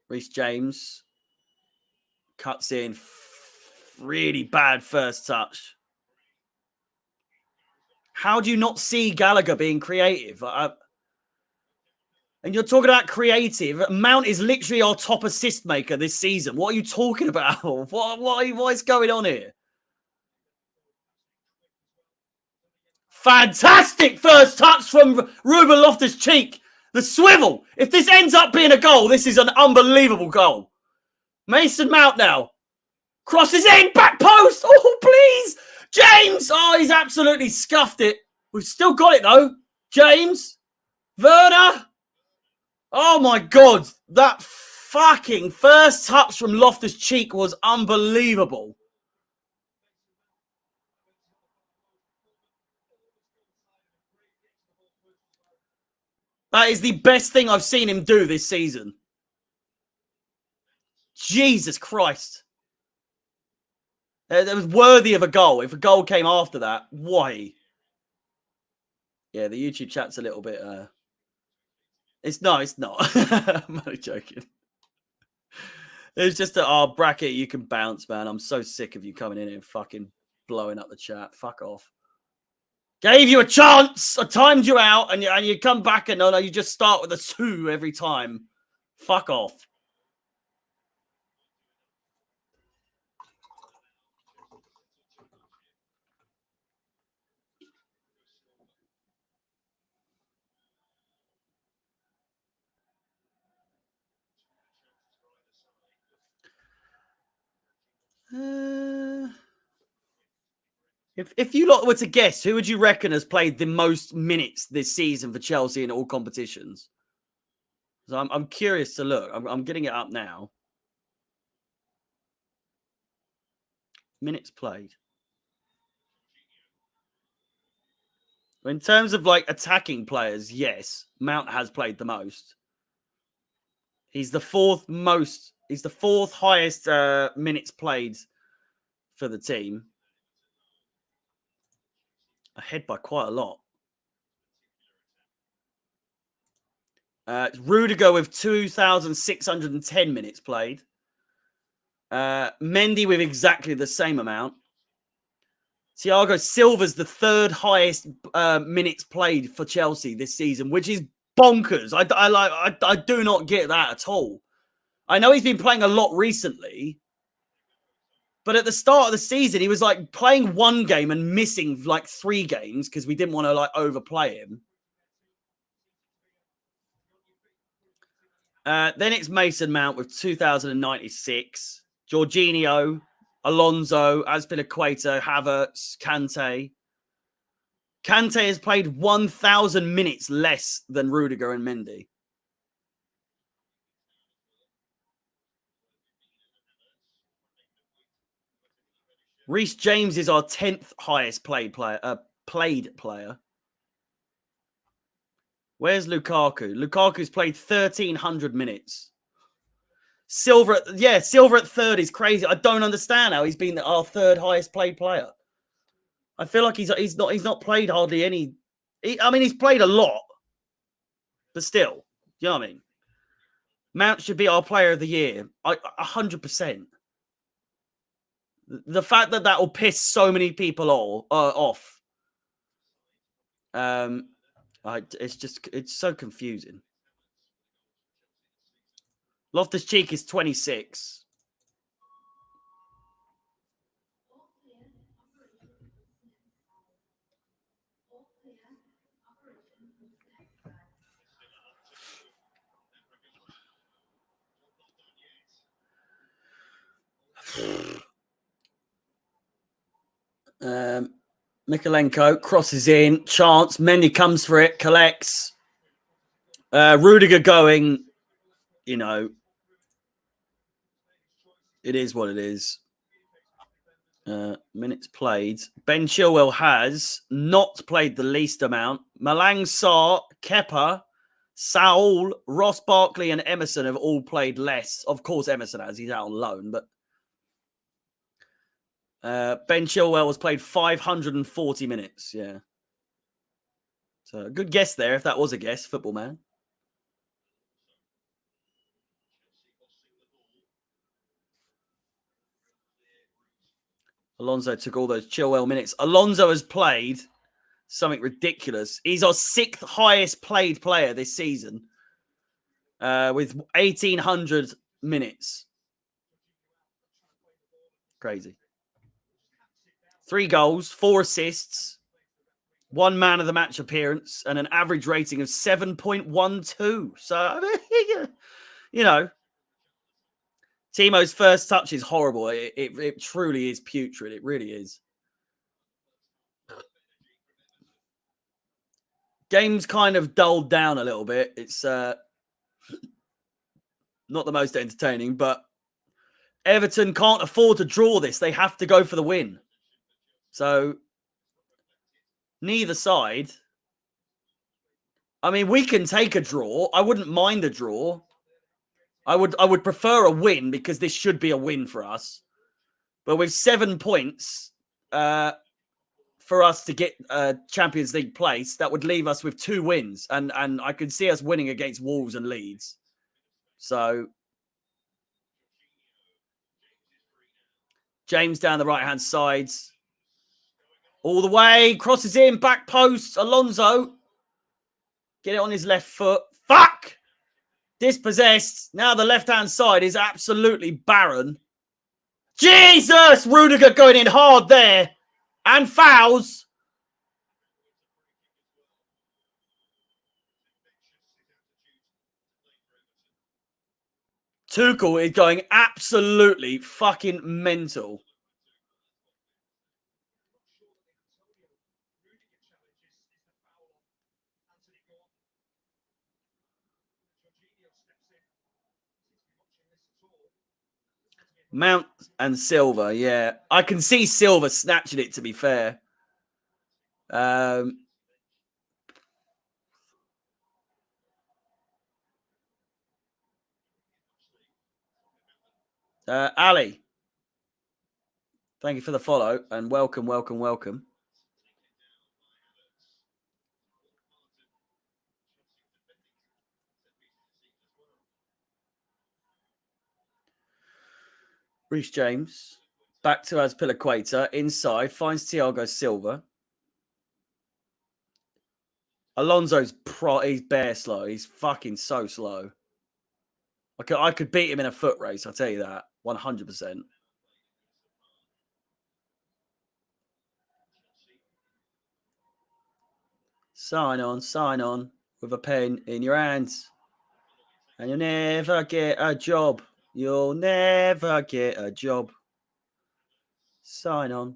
Reece James cuts in. Really bad first touch. How do you not see Gallagher being creative? And you're talking about creative. Mount is literally our top assist maker this season. What are you talking about? What is going on here? Fantastic first touch from Ruben Loftus-Cheek. The swivel. If this ends up being a goal, this is an unbelievable goal. Mason Mount now. Crosses in. Back post. Oh, please. James. Oh, he's absolutely scuffed it. We've still got it, though. James. Werner. Oh, my God. That fucking first touch from Loftus-Cheek was unbelievable. That is the best thing I've seen him do this season. Jesus Christ. That was worthy of a goal. If a goal came after that, why? Yeah, the YouTube chat's a little bit... It's not. I'm only joking. It's just a bracket you can bounce, man. I'm so sick of you coming in and fucking blowing up the chat. Fuck off. Gave you a chance. I timed you out, and you come back and no, you just start with a 2 every time. Fuck off. If you lot were to guess, who would you reckon has played the most minutes this season for Chelsea in all competitions? So I'm curious to look. I'm getting it up now. Minutes played. In terms of like attacking players, yes, Mount has played the most. He's the fourth most. He's the fourth highest minutes played for the team, ahead by quite a lot. Rudiger with 2,610 minutes played. Mendy with exactly the same amount. Thiago Silva's the third highest minutes played for Chelsea this season, which is bonkers. I do not get that at all. I know he's been playing a lot recently, but at the start of the season, he was like playing one game and missing like 3 games because we didn't want to like overplay him. Then it's Mason Mount with 2,096. Jorginho, Alonso, Azpilicueta, Havertz, Kante. Kante has played 1,000 minutes less than Rudiger and Mendy. Reece James is our 10th highest played player. Where's Lukaku? Lukaku's played 1,300 minutes. Silva at third is crazy. I don't understand how he's been our third highest paid player. I feel like he's not played hardly any. He's played a lot, but still, you know what I mean? Mount should be our player of the year. 100%. The fact that will piss so many people off. It's so confusing. Loftus-Cheek is 26. Mikalenko crosses in, chance. Mendy comes for it, collects. Rudiger going, it is what it is. Minutes played. Ben Chilwell has not played the least amount. Malang Sarr, Kepa, Saul, Ross Barkley, and Emerson have all played less. Of course, Emerson has. He's out on loan, but Ben Chilwell has played 540 minutes. Yeah. So good guess there, if that was a guess, football man. Alonso took all those Chilwell minutes. Alonso has played something ridiculous. He's our 6th highest played player this season with 1,800 minutes. Crazy. 3 goals, 4 assists, 1 man of the match appearance, and an average rating of 7.12. So, Timo's first touch is horrible. It truly is putrid. It really is. Game's kind of dulled down a little bit. It's not the most entertaining, but Everton can't afford to draw this. They have to go for the win. So neither side. We can take a draw. I wouldn't mind a draw. I would prefer a win because this should be a win for us. But with 7 points for us to get a Champions League place, that would leave us with 2 wins. And I could see us winning against Wolves and Leeds. So James down the right-hand side. All the way. Crosses in. Back post. Alonso. Get it on his left foot. Fuck! Dispossessed. Now the left-hand side is absolutely barren. Jesus! Rudiger going in hard there. And fouls. Tuchel is going absolutely fucking mental. Mount and Silva, yeah. I can see Silva snatching it, to be fair. Ali, thank you for the follow and welcome, welcome, welcome. Reece James, back to Azpilicueta, inside, finds Thiago Silva. Alonso's he's bare slow. He's fucking so slow. I could beat him in a foot race, I'll tell you that. 100%. Sign on with a pen in your hands. And you'll never get a job. You'll never get a job. Sign on.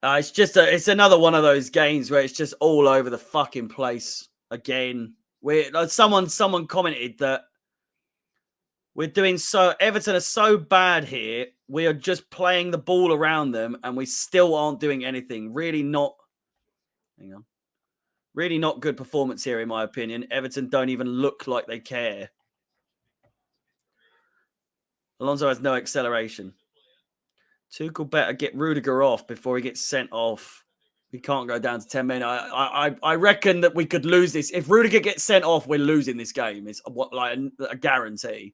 It's another one of those games where it's just all over the fucking place again. Someone commented that we're doing Everton are so bad here. We are just playing the ball around them and we still aren't doing anything. Really not good performance here, in my opinion. Everton don't even look like they care. Alonso has no acceleration. Tuchel better get Rudiger off before he gets sent off. We can't go down to 10 men. I reckon that we could lose this. If Rudiger gets sent off, we're losing this game. It's a guarantee.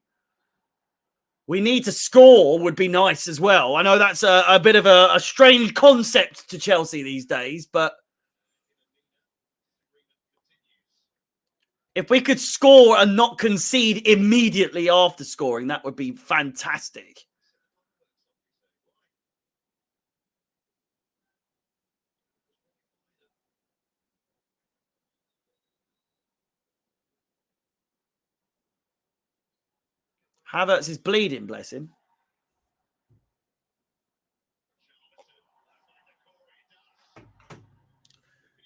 We need to score would be nice as well. I know that's a bit of a strange concept to Chelsea these days, but if we could score and not concede immediately after scoring, that would be fantastic. Havertz is bleeding, bless him.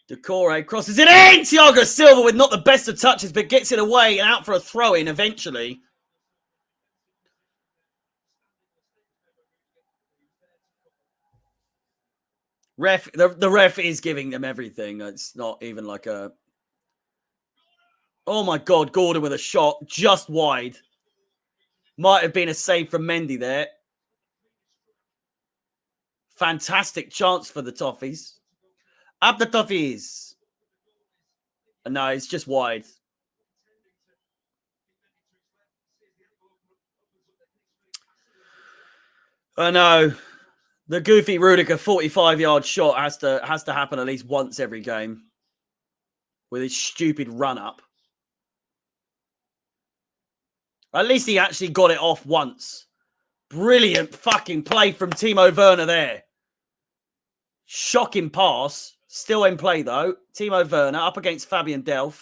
Decore crosses it in. Thiago Silva with not the best of touches, but gets it away and out for a throw-in eventually. The ref is giving them everything. It's not even like a... Oh my God, Gordon with a shot just wide. Might have been a save from Mendy there. Fantastic chance for the Toffees. Up the Toffees. No, it's just wide. I know. The goofy Rudiger 45-yard shot has to happen at least once every game with his stupid run-up. At least he actually got it off once. Brilliant fucking play from Timo Werner there. Shocking pass. Still in play, though. Timo Werner up against Fabian Delph.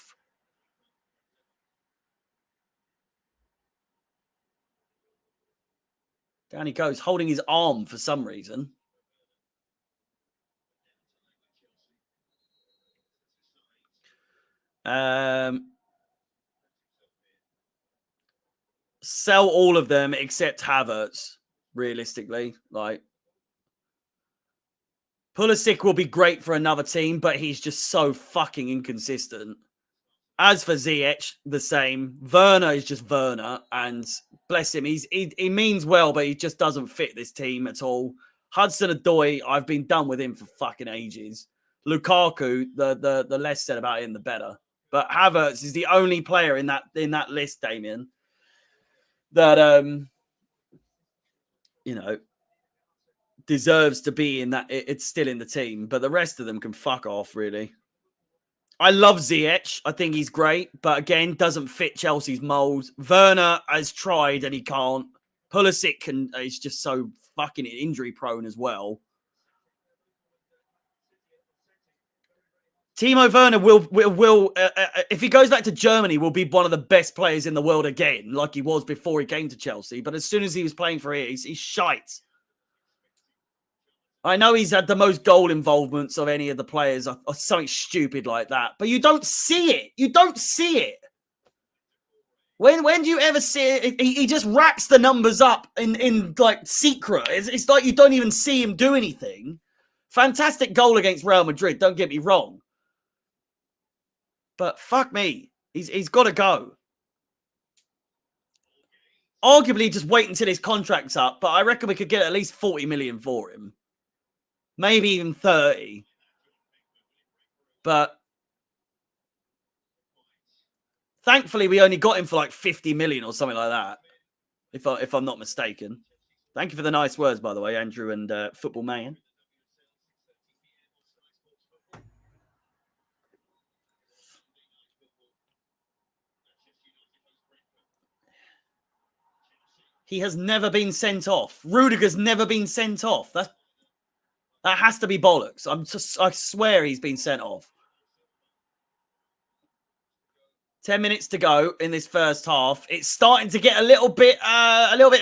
Down he goes, holding his arm for some reason. Sell all of them except Havertz, realistically. Like, Pulisic will be great for another team, but he's just so fucking inconsistent. As for Ziyech, the same. Werner is just Werner, and bless him, he means well, but he just doesn't fit this team at all. Hudson-Odoi, I've been done with him for fucking ages. Lukaku, the less said about him, the better. But Havertz is the only player in that list, Damien, that deserves to be in that. It's still in the team, but the rest of them can fuck off, really. I love Ziyech. I think he's great, but again, doesn't fit Chelsea's mould. Werner has tried and he can't. Pulisic is just so fucking injury prone as well. Timo Werner will if he goes back to Germany, will be one of the best players in the world again, like he was before he came to Chelsea. But as soon as he was playing for here, he's shite. I know he's had the most goal involvements of any of the players or something stupid like that, but you don't see it. You don't see it. When do you ever see it? He just racks the numbers up in like secret. It's like you don't even see him do anything. Fantastic goal against Real Madrid, don't get me wrong. But fuck me, he's got to go. Arguably, just wait until his contract's up, but I reckon we could get at least 40 million for him. Maybe even 30. But thankfully, we only got him for like 50 million or something like that, if I'm not mistaken. Thank you for the nice words, by the way, Andrew and Football Man. He has never been sent off. Rudiger's never been sent off. That has to be bollocks. I swear he's been sent off. 10 minutes to go in this first half. It's starting to get a little bit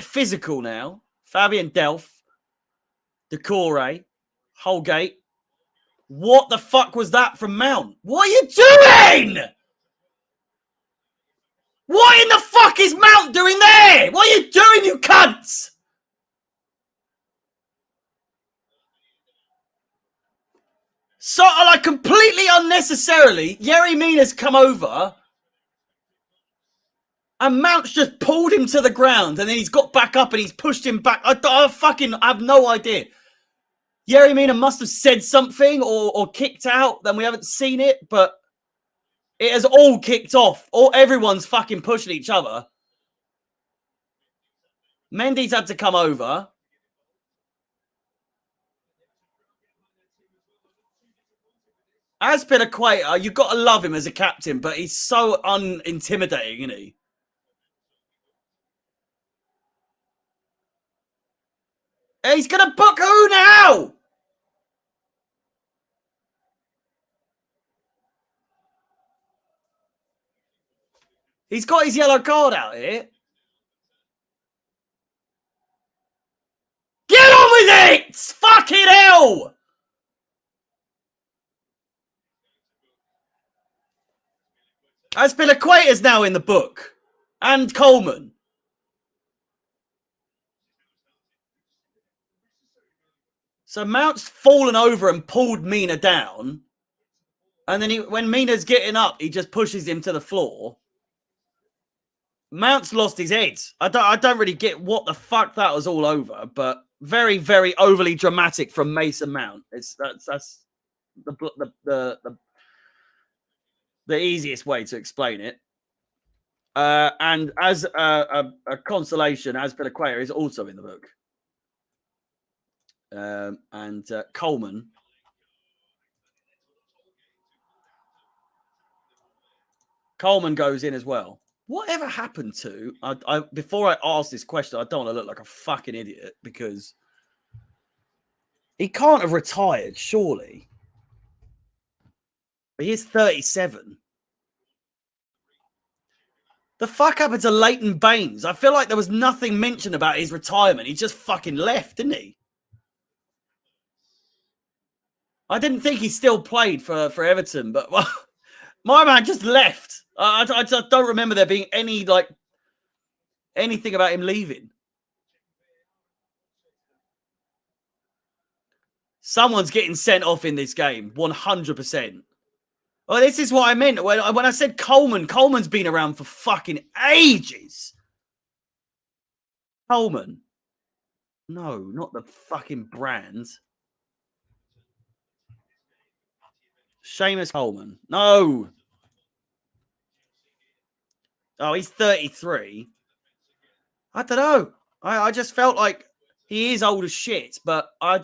physical now. Fabian Delph, Decore, Holgate. What the fuck was that from Mount? What are you doing? What in the fuck is Mount doing there? What are you doing, you cunts? So, like, completely unnecessarily, Yerry Mina's come over and Mount's just pulled him to the ground and then he's got back up and he's pushed him back. I have no idea. Yerry Mina must have said something or kicked out, then we haven't seen it, but it has all kicked off. Everyone's fucking pushing each other. Mendy's had to come over. Azpilicueta, you've got to love him as a captain, but he's so unintimidating, isn't he? He's going to book who now? He's got his yellow card out here. Get on with it! Fucking hell! Azpilicueta's now in the book. And Coleman. So Mount's fallen over and pulled Mina down. And then when Mina's getting up, he just pushes him to the floor. Mount's lost his head. I don't really get what the fuck that was all over, but very, very overly dramatic from Mason Mount. That's the easiest way to explain it. And as a consolation, Azpilicueta is also in the book. And Coleman. Coleman goes in as well. Whatever happened to... before I ask this question, I don't want to look like a fucking idiot because he can't have retired, surely. But he is 37. The fuck happened to Leighton Baines? I feel like there was nothing mentioned about his retirement. He just fucking left, didn't he? I didn't think he still played for Everton, but well, my man just left. I just don't remember there being anything about him leaving. Someone's getting sent off in this game, 100%. Well, this is what I meant. When I said Coleman's been around for fucking ages. Coleman. No, not the fucking brand. Seamus Coleman. No. Oh, he's 33. I don't know. I just felt like he is old as shit, but I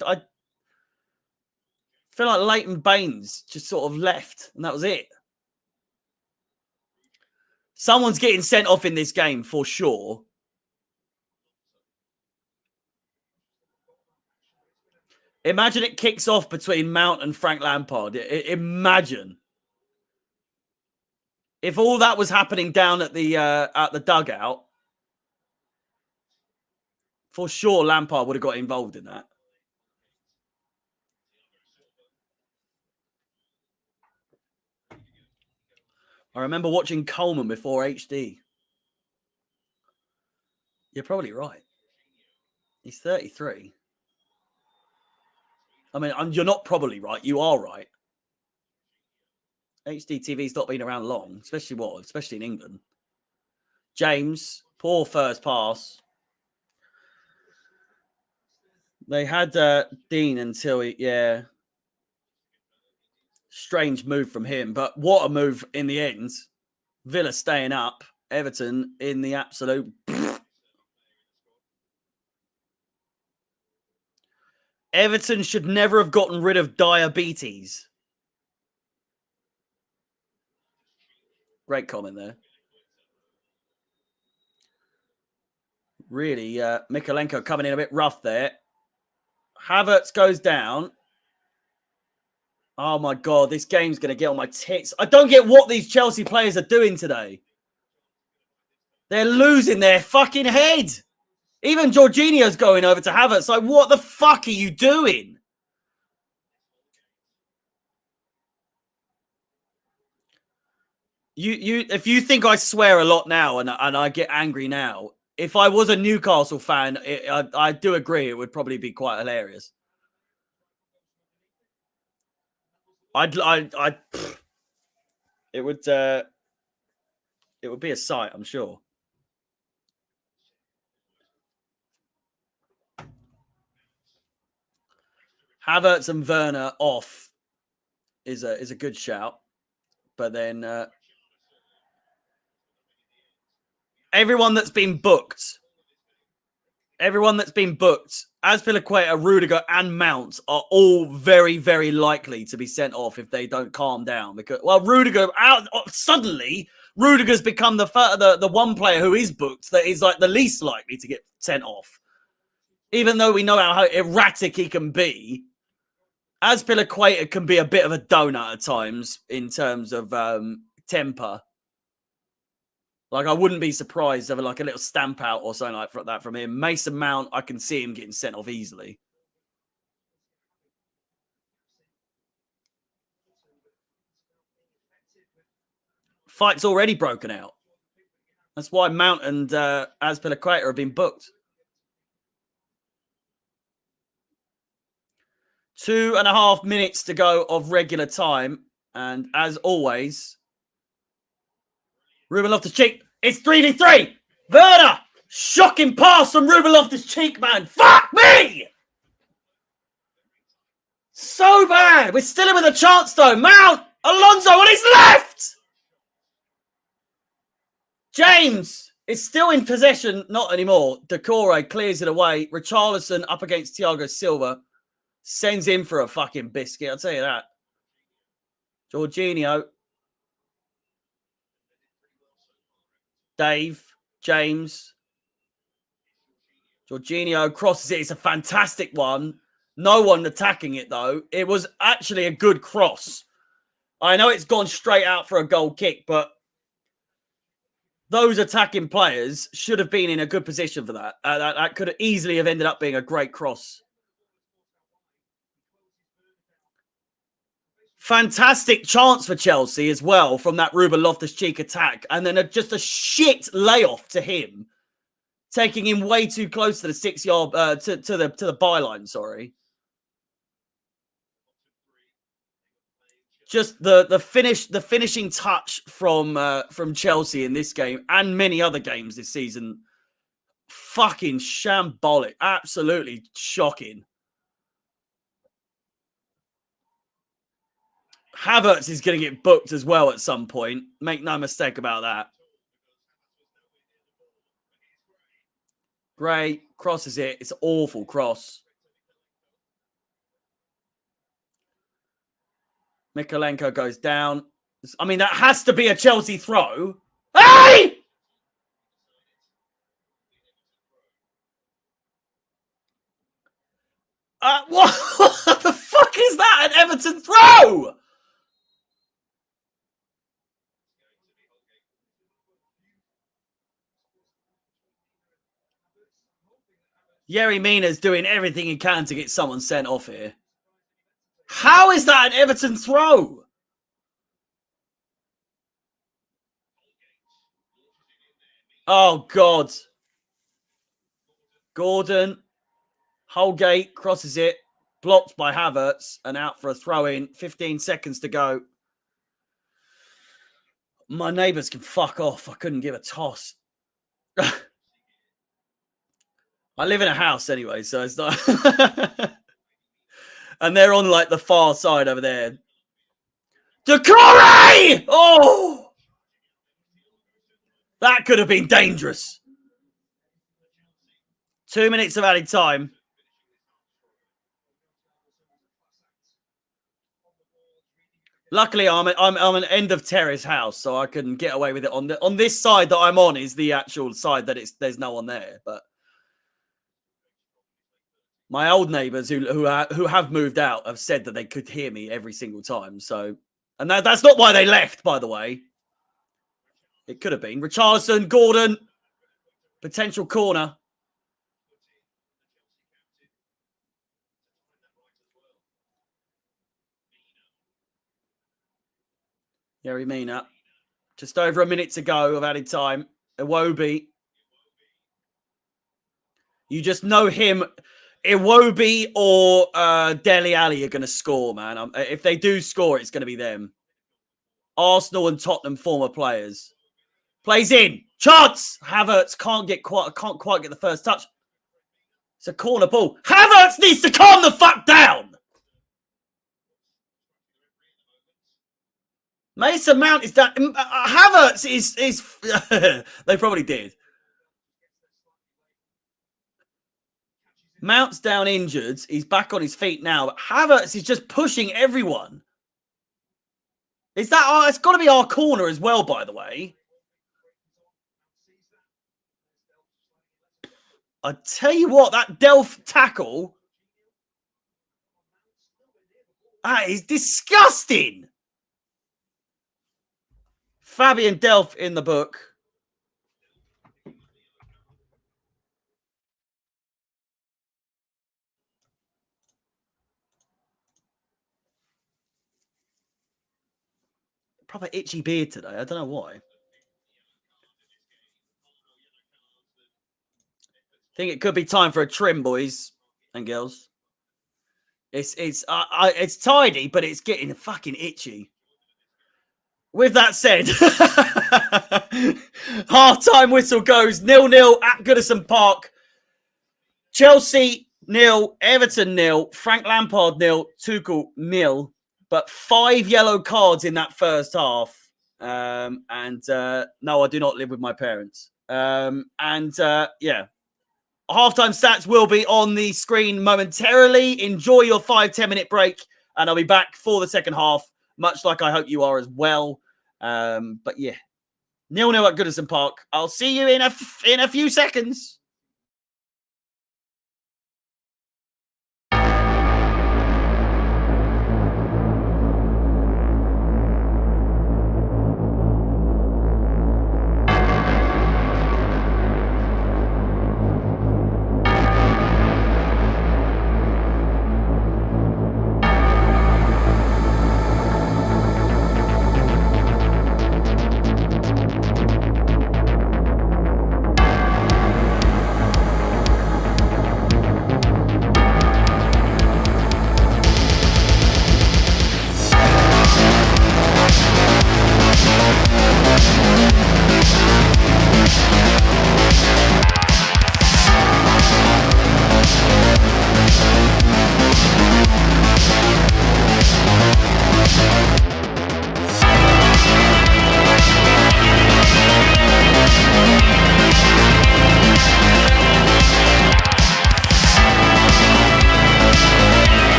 feel like Leighton Baines just sort of left, and that was it. Someone's getting sent off in this game for sure. Imagine it kicks off between Mount and Frank Lampard. Imagine if all that was happening down at the dugout. For sure, Lampard would have got involved in that. I remember watching Coleman before HD. You're probably right. He's 33. I mean, you're not probably right. You are right. HDTV's not been around long, especially in England. James, poor first pass. They had Dean until yeah. Strange move from him, but what a move in the end. Villa staying up, Everton in the absolute. Everton should never have gotten rid of diabetes. Great comment there. Really, Mikalenko coming in a bit rough there. Havertz goes down. Oh my God, this game's going to get on my tits. I don't get what these Chelsea players are doing today. They're losing their fucking head. Even Jorginho's going over to Havertz. Like, what the fuck are you doing? If you think I swear a lot now and I get angry now, if I was a Newcastle fan, I do agree it would probably be quite hilarious. It would be a sight, I'm sure. Havertz and Werner off is a good shout, but then everyone that's been booked, Azpilicueta, Rudiger, and Mount are all very, very likely to be sent off if they don't calm down. Because Rudiger's become the one player who is booked that is like the least likely to get sent off. Even though we know how erratic he can be, Azpilicueta can be a bit of a donut at times in terms of temper. Like, I wouldn't be surprised if like a little stamp out or something like that from him. Mason Mount, I can see him getting sent off easily. Fight's already broken out. That's why Mount and Azpilicueta have been booked. 2.5 minutes to go of regular time. And as always, Ruben Loftus-Cheek, it's 3v3. Werner, shocking pass from Ruben Loftus-Cheek, man. Fuck me! So bad. We're still in with a chance, though. Mount, Alonso on his left. James is still in possession. Not anymore. Decore clears it away. Richarlison up against Thiago Silva. Sends him for a fucking biscuit. I'll tell you that. Jorginho. Dave. James. Jorginho crosses it. It's a fantastic one. No one attacking it, though. It was actually a good cross. I know it's gone straight out for a goal kick, but those attacking players should have been in a good position for that. That could easily have ended up being a great cross. Fantastic chance for Chelsea as well from that Ruben Loftus-Cheek attack. And then just a shit layoff to him, taking him way too close to the 6-yard, to the byline, sorry. Just the finishing touch from Chelsea in this game and many other games this season. Fucking shambolic. Absolutely shocking. Havertz is going to get booked as well at some point. Make no mistake about that. Gray crosses it. It's an awful cross. Mikalenko goes down. I mean, that has to be a Chelsea throw. Hey! What the fuck is that? An Everton throw? Yerry Mina's doing everything he can to get someone sent off here. How is that an Everton throw? Oh, God. Gordon, Holgate crosses it, blocked by Havertz, and out for a throw-in. 15 seconds to go. My neighbours can fuck off. I couldn't give a toss. I live in a house anyway, so it's not... And they're on, like, the far side over there. Decore! Oh! That could have been dangerous. 2 minutes of added time. Luckily, I'm an end of terrace house, so I can get away with it. On this side that I'm on is the actual side that there's no one there. But my old neighbours who have moved out have said that they could hear me every single time. So, and that's not why they left, by the way. It could have been Richarlison, Gordon, potential corner. Yerry Mina. Just over a minute to go of added time. Iwobi. You just know him. Iwobi or Dele Alli are going to score, man. If they do score, it's going to be them. Arsenal and Tottenham former players. Plays in. Chance! Havertz can't quite get the first touch. It's a corner ball. Havertz needs to calm the fuck down! Mason Mount is down. Havertz is they probably did. Mount's down injured. He's back on his feet now. But Havertz is just pushing everyone. Is that it's got to be our corner as well, by the way. I tell you what, that Delph tackle, that is disgusting. Fabian Delph in the book. Proper itchy beard today. I don't know why. Think it could be time for a trim, boys and girls. It's tidy, but it's getting fucking itchy. With that said, half-time whistle goes 0-0 at Goodison Park. Chelsea 0, Everton 0, Frank Lampard 0, Tuchel 0. But 5 yellow cards in that first half. No, I do not live with my parents. Yeah. Halftime stats will be on the screen momentarily. Enjoy your 5-10 minute break, and I'll be back for the second half, much like I hope you are as well. But yeah, 0-0 at Goodison Park. I'll see you in a few seconds.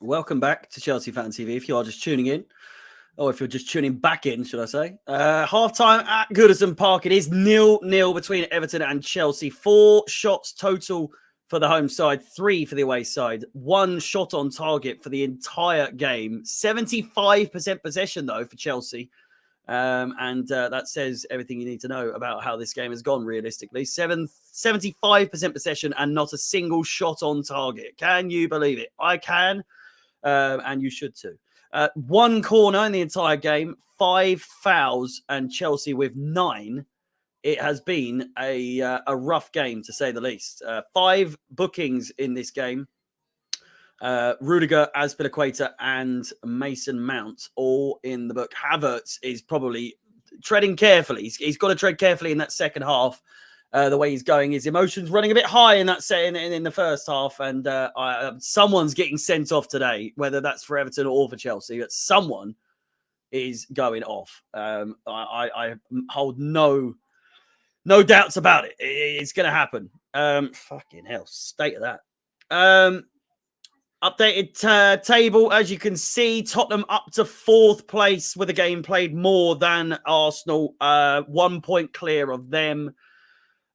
Welcome back to Chelsea Fan TV. If you are just tuning in, or if you're just tuning back in, should I say. Half-time at Goodison Park. It is 0-0 between Everton and Chelsea. 4 shots total for the home side, 3 for the away side. 1 shot on target for the entire game. 75% possession, though, for Chelsea. And that says everything you need to know about how this game has gone, realistically. 75% possession and not a single shot on target. Can you believe it? I can, and you should too. 1 corner in the entire game, 5 fouls, and Chelsea with 9. It has been a rough game, to say the least. 5 bookings in this game. Rudiger, Azpilicueta, and Mason Mount all in the book. Havertz is probably treading carefully. He's got to tread carefully in that second half. The way he's going, his emotions running a bit high in that in the first half, and someone's getting sent off today, whether that's for Everton or for Chelsea. But someone is going off. I hold no doubts about it. It's going to happen. Fucking hell, state of that. Updated table, as you can see, Tottenham up to 4th place with a game played more than Arsenal. 1 point clear of them.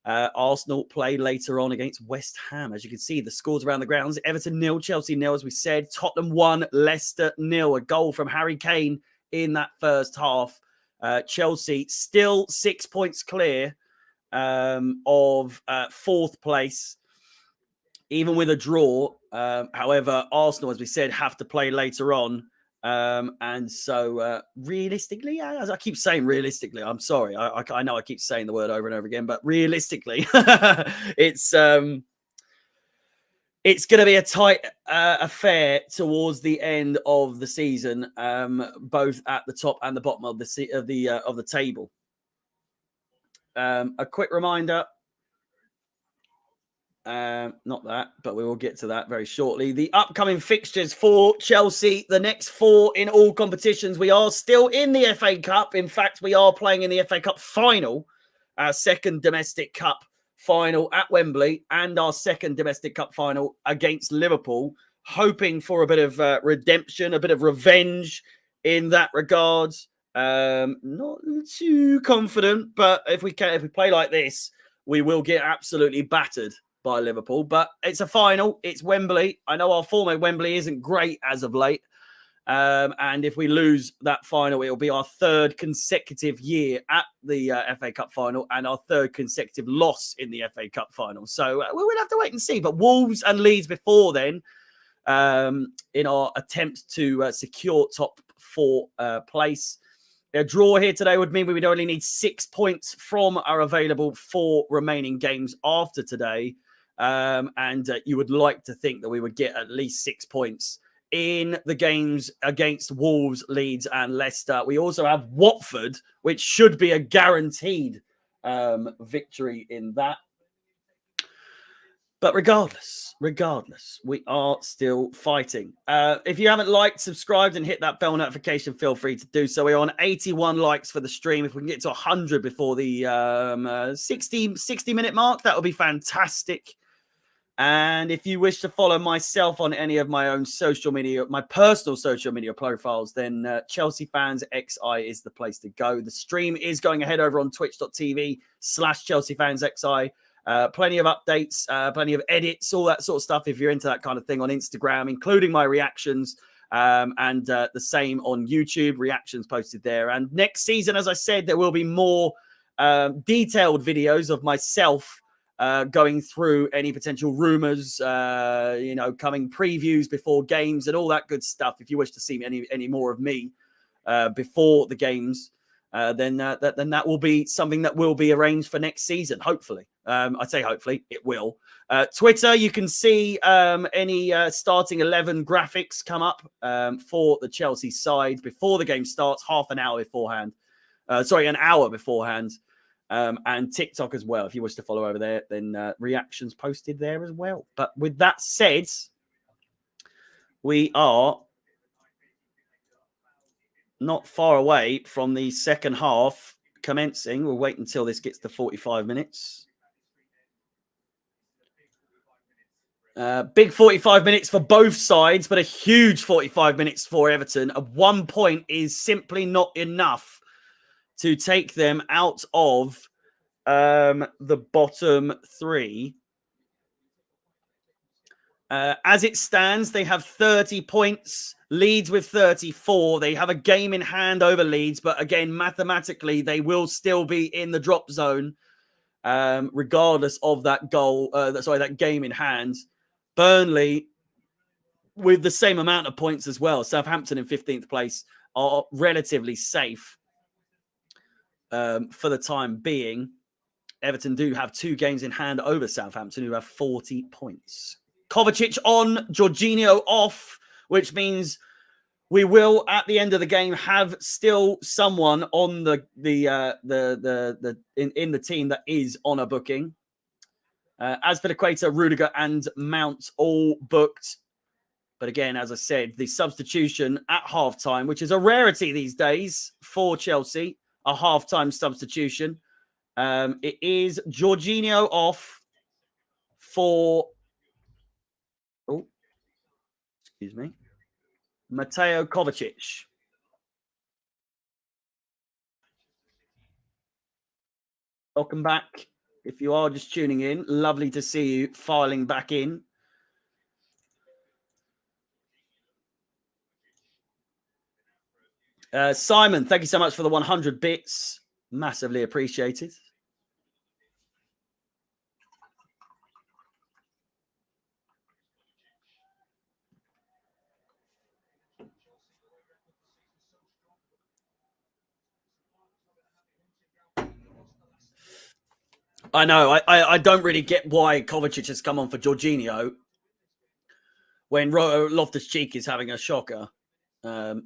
Arsenal play later on against West Ham. As you can see, the scores around the grounds. Everton 0, Chelsea 0, as we said. Tottenham 1, Leicester 0. A goal from Harry Kane in that first half. Chelsea still 6 points clear of 4th place, even with a draw. However, Arsenal, as we said, have to play later on. And so realistically, as I keep saying realistically, I'm sorry. I know I keep saying the word over and over again, but realistically, it's going to be a tight affair towards the end of the season, both at the top and the bottom of the table. A quick reminder. Not that, but we will get to that very shortly. The upcoming fixtures for Chelsea, the next 4 in all competitions. We are still in the FA Cup. In fact, we are playing in the FA Cup final, our second domestic cup final at Wembley, and our second domestic cup final against Liverpool, hoping for a bit of redemption, a bit of revenge in that regard. Not too confident, but if we play like this, we will get absolutely battered by Liverpool. But it's a final. It's Wembley. I know our form at Wembley isn't great as of late. And if we lose that final, it'll be our 3rd consecutive year at the FA Cup final and our 3rd consecutive loss in the FA Cup final. So we'll have to wait and see. But Wolves and Leeds before then, in our attempt to secure top 4 place. A draw here today would mean we would only need 6 points from our available 4 remaining games after today. And you would like to think that we would get at least 6 points in the games against Wolves, Leeds, and Leicester. We also have Watford, which should be a guaranteed victory in that. But regardless, we are still fighting. If you haven't liked, subscribed, and hit that bell notification, feel free to do so. We're on 81 likes for the stream. If we can get to 100 before the 60-minute mark, that would be fantastic. And if you wish to follow myself on any of my own social media, my personal social media profiles, then Chelsea Fans XI is the place to go. The stream is going ahead over on twitch.tv/Chelsea Fans XI. Plenty of updates, plenty of edits, all that sort of stuff if you're into that kind of thing on Instagram, including my reactions, and the same on YouTube, reactions posted there. And next season, as I said, there will be more detailed videos of myself going through any potential rumors, coming previews before games and all that good stuff. If you wish to see any more of me before the games, then that will be something that will be arranged for next season, hopefully. I say hopefully, it will. Twitter, you can see any starting 11 graphics come up for the Chelsea side before the game starts, an hour beforehand. An hour beforehand. And TikTok as well. If you wish to follow over there, then reactions posted there as well. But with that said, we are not far away from the second half commencing. We'll wait until this gets to 45 minutes. Big 45 minutes for both sides, but a huge 45 minutes for Everton. A 1 point is simply not enough to take them out of the bottom three. As it stands, they have 30 points. Leeds with 34. They have a game in hand over Leeds, but again, mathematically, they will still be in the drop zone, regardless of that goal. That game in hand. Burnley with the same amount of points as well. Southampton in 15th place are relatively safe for the time being. Everton do have 2 games in hand over Southampton, who have 40 points. Kovacic on, Jorginho off, which means we will, at the end of the game, have still someone on in the team that is on a booking. Azpilicueta, Rudiger, and Mount all booked. But again, as I said, the substitution at halftime, which is a rarity these days for Chelsea, a halftime substitution. It is Jorginho off for, Mateo Kovacic. Welcome back. If you are just tuning in, lovely to see you filing back in. Simon, thank you so much for the 100 bits. Massively appreciated. I know. I don't really get why Kovacic has come on for Jorginho when Loftus-Cheek is having a shocker. However,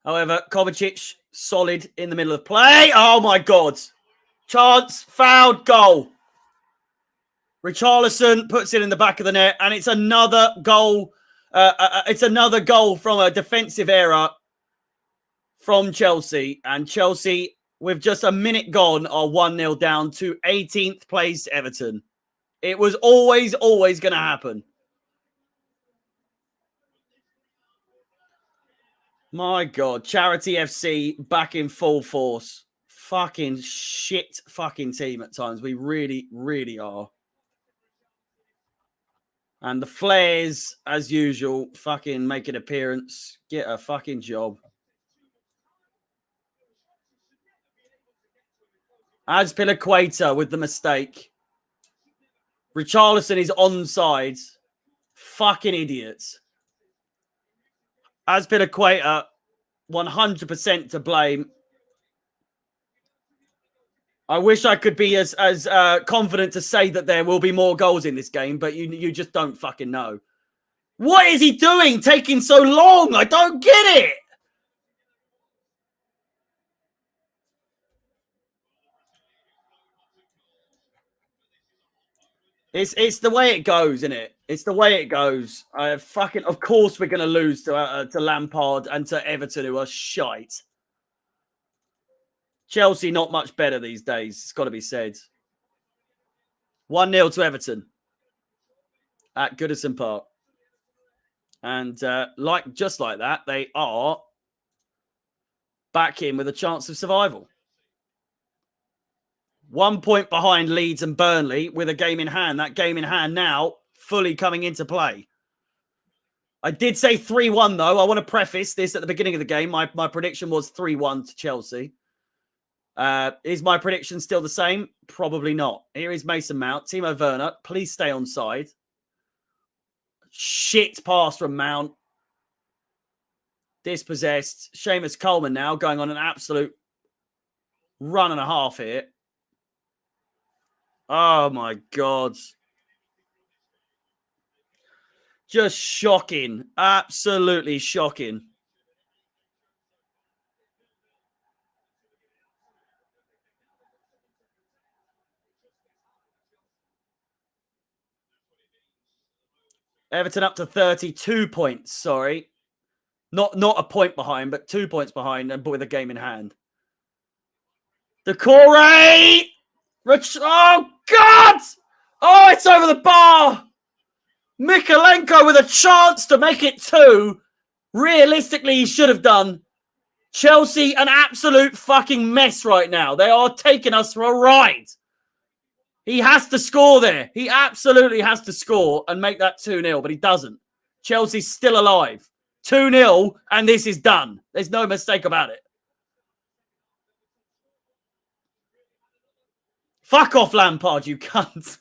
Kovacic, solid in the middle of play. Oh, my God. Chance, fouled, goal. Richarlison puts it in the back of the net, and it's another goal. It's another goal from a defensive error from Chelsea. And Chelsea, with just a minute gone, are 1-0 down to 18th place Everton. It was always going to happen. My God, Charity FC back in full force. Fucking shit fucking team at times. We really, really are. And the Flares, as usual, fucking make an appearance. Get a fucking job. Azpilicueta with the mistake. Richarlison is onside. Fucking idiots. Azpilicueta, 100% to blame. I wish I could be as confident to say that there will be more goals in this game, but you just don't fucking know. What is he doing taking so long? I don't get it. It's the way it goes, isn't it? It's the way it goes. Of course we're going to lose to Lampard and to Everton, who are shite. Chelsea not much better these days. It's got to be said. 1-0 to Everton at Goodison Park. And just like that, they are back in with a chance of survival. 1 point behind Leeds and Burnley with a game in hand. That game in hand now fully coming into play. I did say 3-1, though. I want to preface this at the beginning of the game. My prediction was 3-1 to Chelsea. Is my prediction still the same? Probably not. Here is Mason Mount. Timo Werner, please stay on side. Shit pass from Mount. Dispossessed. Seamus Coleman now going on an absolute run and a half here. Oh, my God. Just shocking. Absolutely shocking. Everton up to 32 points, sorry. Not a point behind, but 2 points behind, and with a game in hand. Decore! Oh, God! Oh, it's over the bar! Mykolenko with a chance to make it 2. Realistically, he should have done. Chelsea, an absolute fucking mess right now. They are taking us for a ride. He has to score there. He absolutely has to score and make that 2-0, but he doesn't. Chelsea's still alive. 2-0, and this is done. There's no mistake about it. Fuck off, Lampard, you cunt.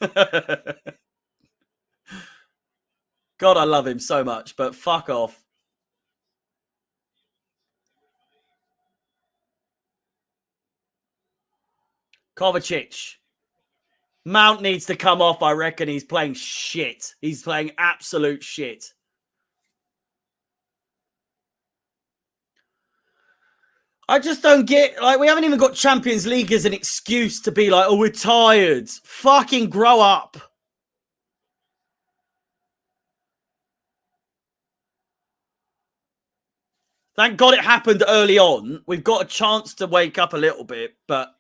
God, I love him so much, but fuck off. Kovacic. Mount needs to come off, I reckon. He's playing shit. He's playing absolute shit. I just don't get, like, we haven't even got Champions League as an excuse to be like, oh, we're tired. Fucking grow up. Thank God it happened early on. We've got a chance to wake up a little bit, but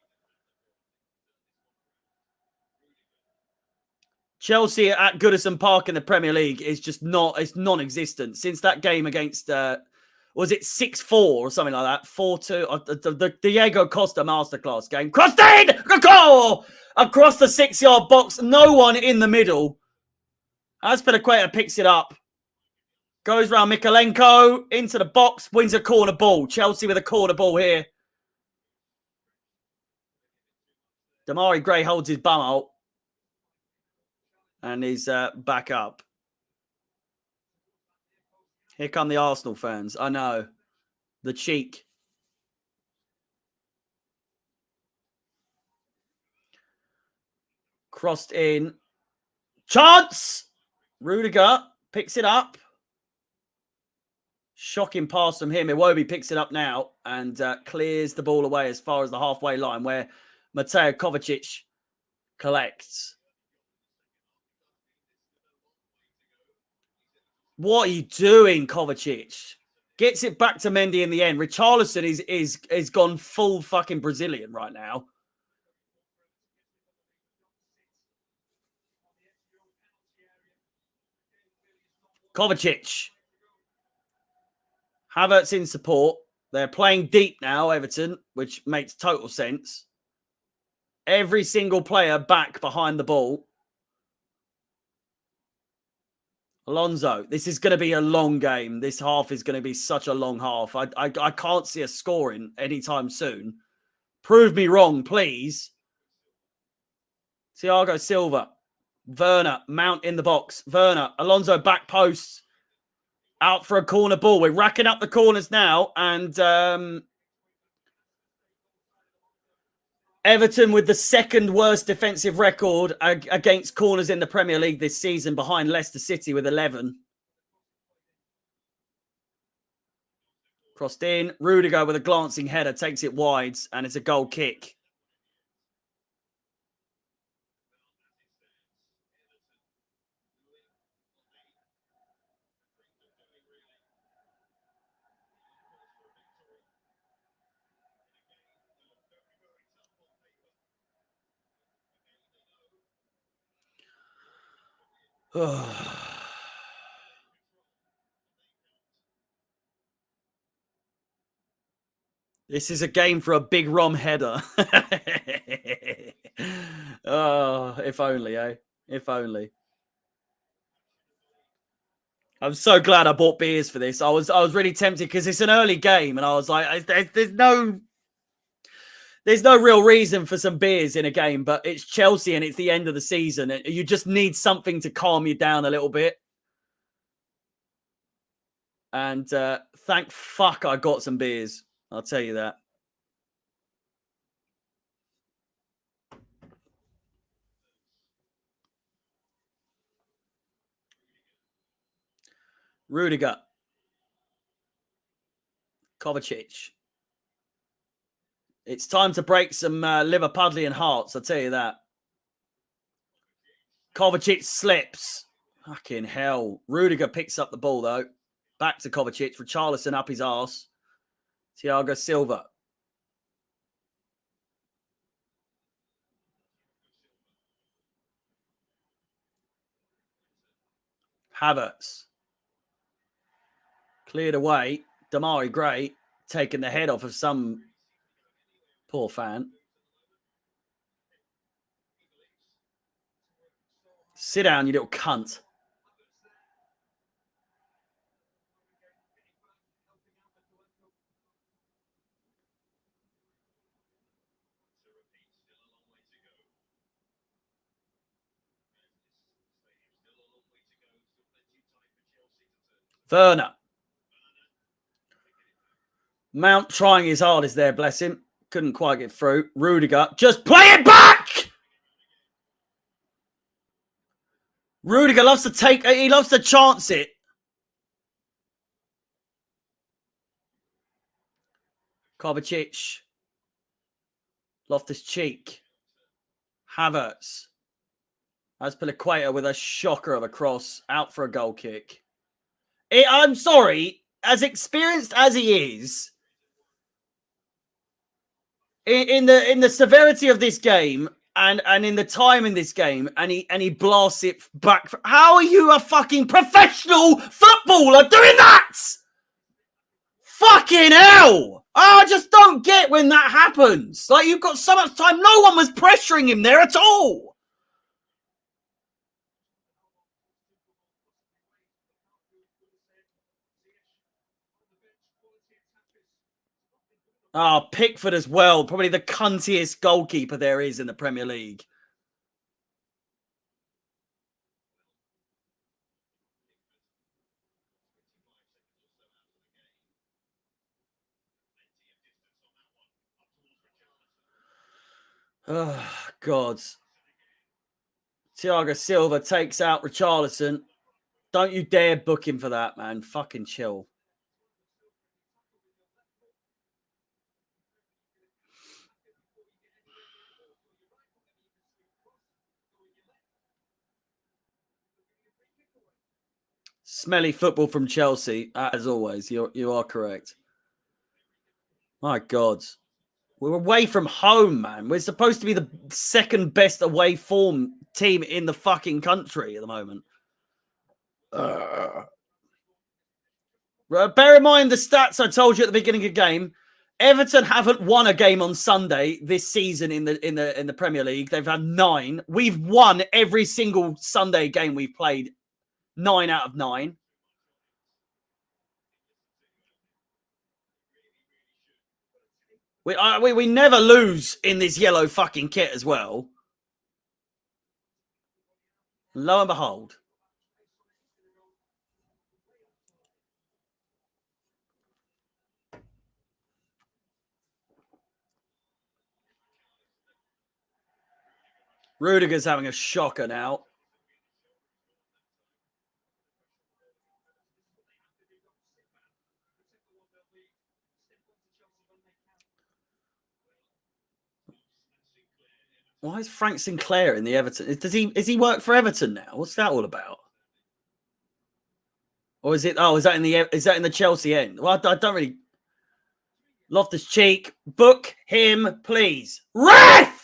Chelsea at Goodison Park in the Premier League is just not, it's non-existent. Since that game against, was it 6-4 or something like that? 4-2? The Diego Costa masterclass game. Crossed in! Goal! Across the 6-yard box. No one in the middle. Azpilicueta picks it up. Goes round Mykolenko. Into the box. Wins a corner ball. Chelsea with a corner ball here. Damari Gray holds his bum out. And he's back up. Here come the Arsenal fans. I know. The cheek. Crossed in. Chance! Rudiger picks it up. Shocking pass from him. Iwobi picks it up now and clears the ball away as far as the halfway line where Mateo Kovacic collects. What are you doing, Kovacic? Gets it back to Mendy in the end. Richarlison is gone full fucking Brazilian right now. Kovacic. Havertz in support. They're playing deep now, Everton, which makes total sense. Every single player back behind the ball. Alonso, this is going to be a long game. This half is going to be such a long half. I can't see us scoring anytime soon. Prove me wrong, please. Thiago Silva. Werner, Mount in the box. Werner, Alonso back post. Out for a corner ball. We're racking up the corners now. And Everton with the second worst defensive record against corners in the Premier League this season behind Leicester City with 11. Crossed in. Rudiger with a glancing header takes it wide and it's a goal kick. This is a game for a big Rom header. Oh, if only, eh? If only. I'm so glad I bought beers for this. I was really tempted because it's an early game, and I was like, there's no real reason for some beers in a game, but it's Chelsea and it's the end of the season. You just need something to calm you down a little bit. And thank fuck I got some beers. I'll tell you that. Rudiger. Kovacic. It's time to break some Liverpudlian hearts, I'll tell you that. Kovacic slips. Fucking hell. Rudiger picks up the ball, though. Back to Kovacic. Richarlison up his arse. Thiago Silva. Havertz. Cleared away. Damari Gray taking the head off of some poor fan. Sit down, you little cunt. Werner. Mount trying his hardest there, bless him. Couldn't quite get through. Rudiger, just play it back! Rudiger loves to he loves to chance it. Kovacic. Loftus-Cheek. Havertz. Azpilicueta with a shocker of a cross. Out for a goal kick. I'm sorry, as experienced as he is, in the severity of this game and in the time in this game, and he blasts it back. How are you a fucking professional footballer doing that? Fucking hell! I just don't get when that happens. Like, you've got so much time. No one was pressuring him there at all. Oh, Pickford as well. Probably the cuntiest goalkeeper there is in the Premier League. Oh, God. Thiago Silva takes out Richarlison. Don't you dare book him for that, man. Fucking chill. Smelly football from Chelsea, as always. You are correct. My God. We're away from home, man. We're supposed to be the second best away form team in the fucking country at the moment. Bear in mind the stats I told you at the beginning of the game. Everton haven't won a game on Sunday this season in the Premier League. They've had 9. We've won every single Sunday game we've played. 9 out of 9. We never lose in this yellow fucking kit as well. Lo and behold. Rudiger's having a shocker now. Why is Frank Sinclair in the Everton? Is he work for Everton now? What's that all about? Or is it? Oh, is that in the Chelsea end? Well, I don't really. Loftus-Cheek, book him, please. Ref!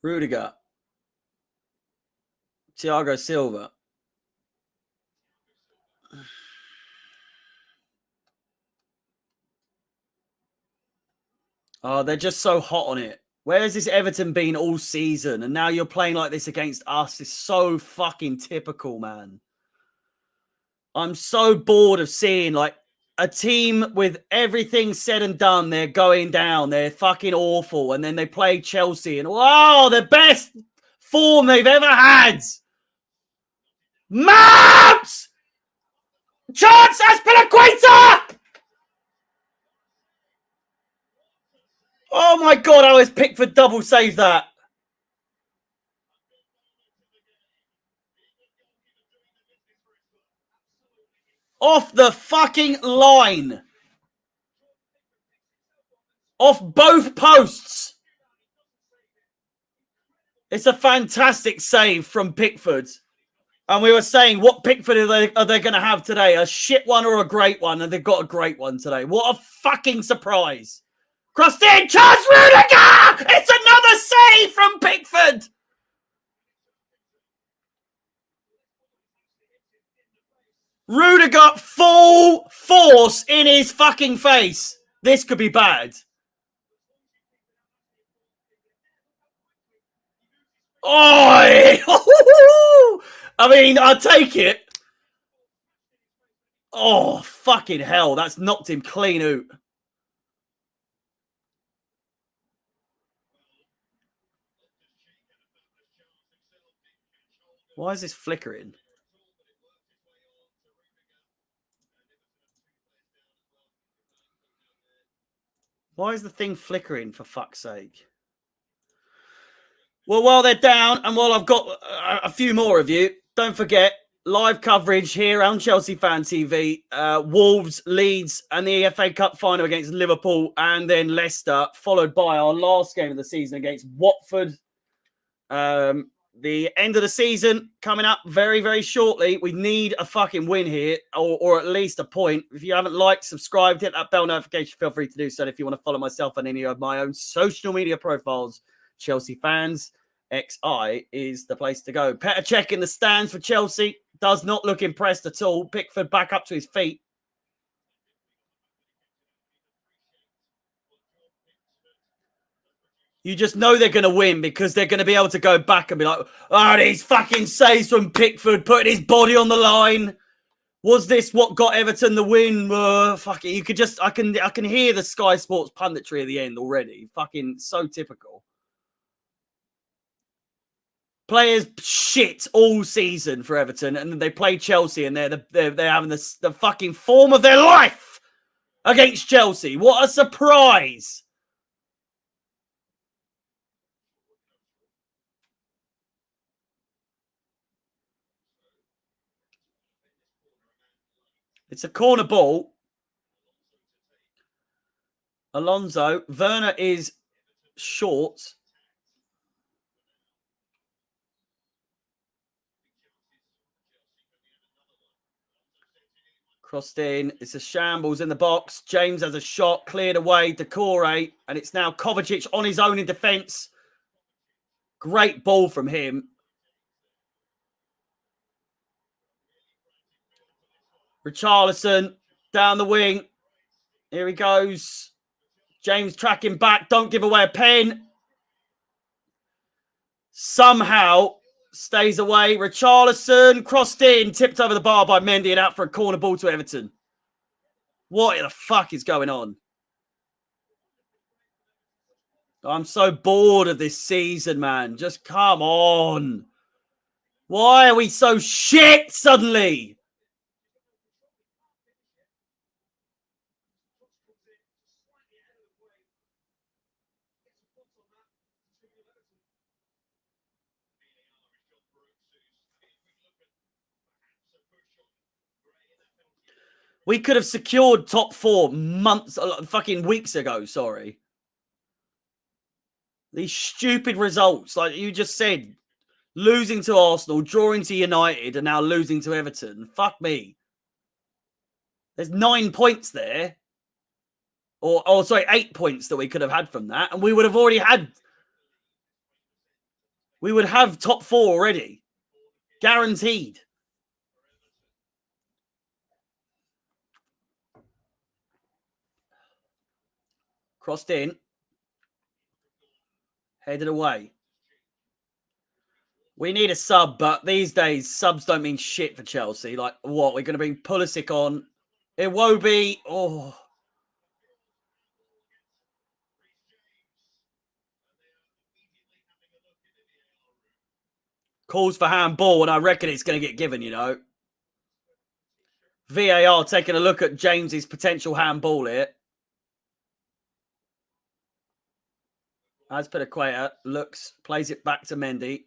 Rudiger. Thiago Silva. Oh, they're just so hot on it. Where's this Everton been all season? And now you're playing like this against us. It's so fucking typical, man. I'm so bored of seeing, like, a team with everything said and done. They're going down. They're fucking awful. And then they play Chelsea and, wow, the best form they've ever had. Mount! Chance Azpilicueta! Oh my God, I was Pickford double save that. Off the fucking line. Off both posts. It's a fantastic save from Pickford. And we were saying, what Pickford are they going to have today? A shit one or a great one? And they've got a great one today. What a fucking surprise. Crossed in, Charles Rudiger! It's another save from Pickford! Rudiger full force in his fucking face. This could be bad. Oh, I mean, I'll take it. Oh, fucking hell. That's knocked him clean out. Why is this flickering? Why is the thing flickering, for fuck's sake? Well, while they're down and while I've got a few more of you, don't forget, live coverage here on Chelsea Fan TV. Wolves, Leeds and the FA Cup final against Liverpool and then Leicester, followed by our last game of the season against Watford. The end of the season coming up very, very shortly. We need a fucking win here, or at least a point. If you haven't liked, subscribed, hit that bell notification, feel free to do so. And if you want to follow myself on any of my own social media profiles, Chelsea Fans XI is the place to go. Petr Cech in the stands for Chelsea. Does not look impressed at all. Pickford back up to his feet. You just know they're going to win because they're going to be able to go back and be like, oh, these fucking saves from Pickford, putting his body on the line. Was this what got Everton the win? Fuck it. You could just, I can hear the Sky Sports punditry at the end already. Fucking so typical. Players shit all season for Everton, and then they play Chelsea, and they're having the fucking form of their life against Chelsea. What a surprise! It's a corner ball. Alonso. Werner is short. Crossed in. It's a shambles in the box. James has a shot. Cleared away. Decore. And it's now Kovacic on his own in defence. Great ball from him. Richarlison down the wing. Here he goes. James tracking back. Don't give away a pen. Somehow stays away. Richarlison crossed in. Tipped over the bar by Mendy and out for a corner ball to Everton. What the fuck is going on? I'm so bored of this season, man. Just come on. Why are we so shit suddenly? We could have secured top 4 months, fucking weeks ago, sorry. These stupid results, like you just said, losing to Arsenal, drawing to United, and now losing to Everton. Fuck me. There's 9 points there. Or sorry, 8 points that we could have had from that. And we would have already had... We would have top 4 already. Guaranteed. Crossed in. Headed away. We need a sub, but these days, subs don't mean shit for Chelsea. Like, what? We're going to bring Pulisic on. Iwobi. Oh. Calls for handball, and I reckon it's going to get given, you know. VAR taking a look at James's potential handball here. Azpilicueta looks, plays it back to Mendy.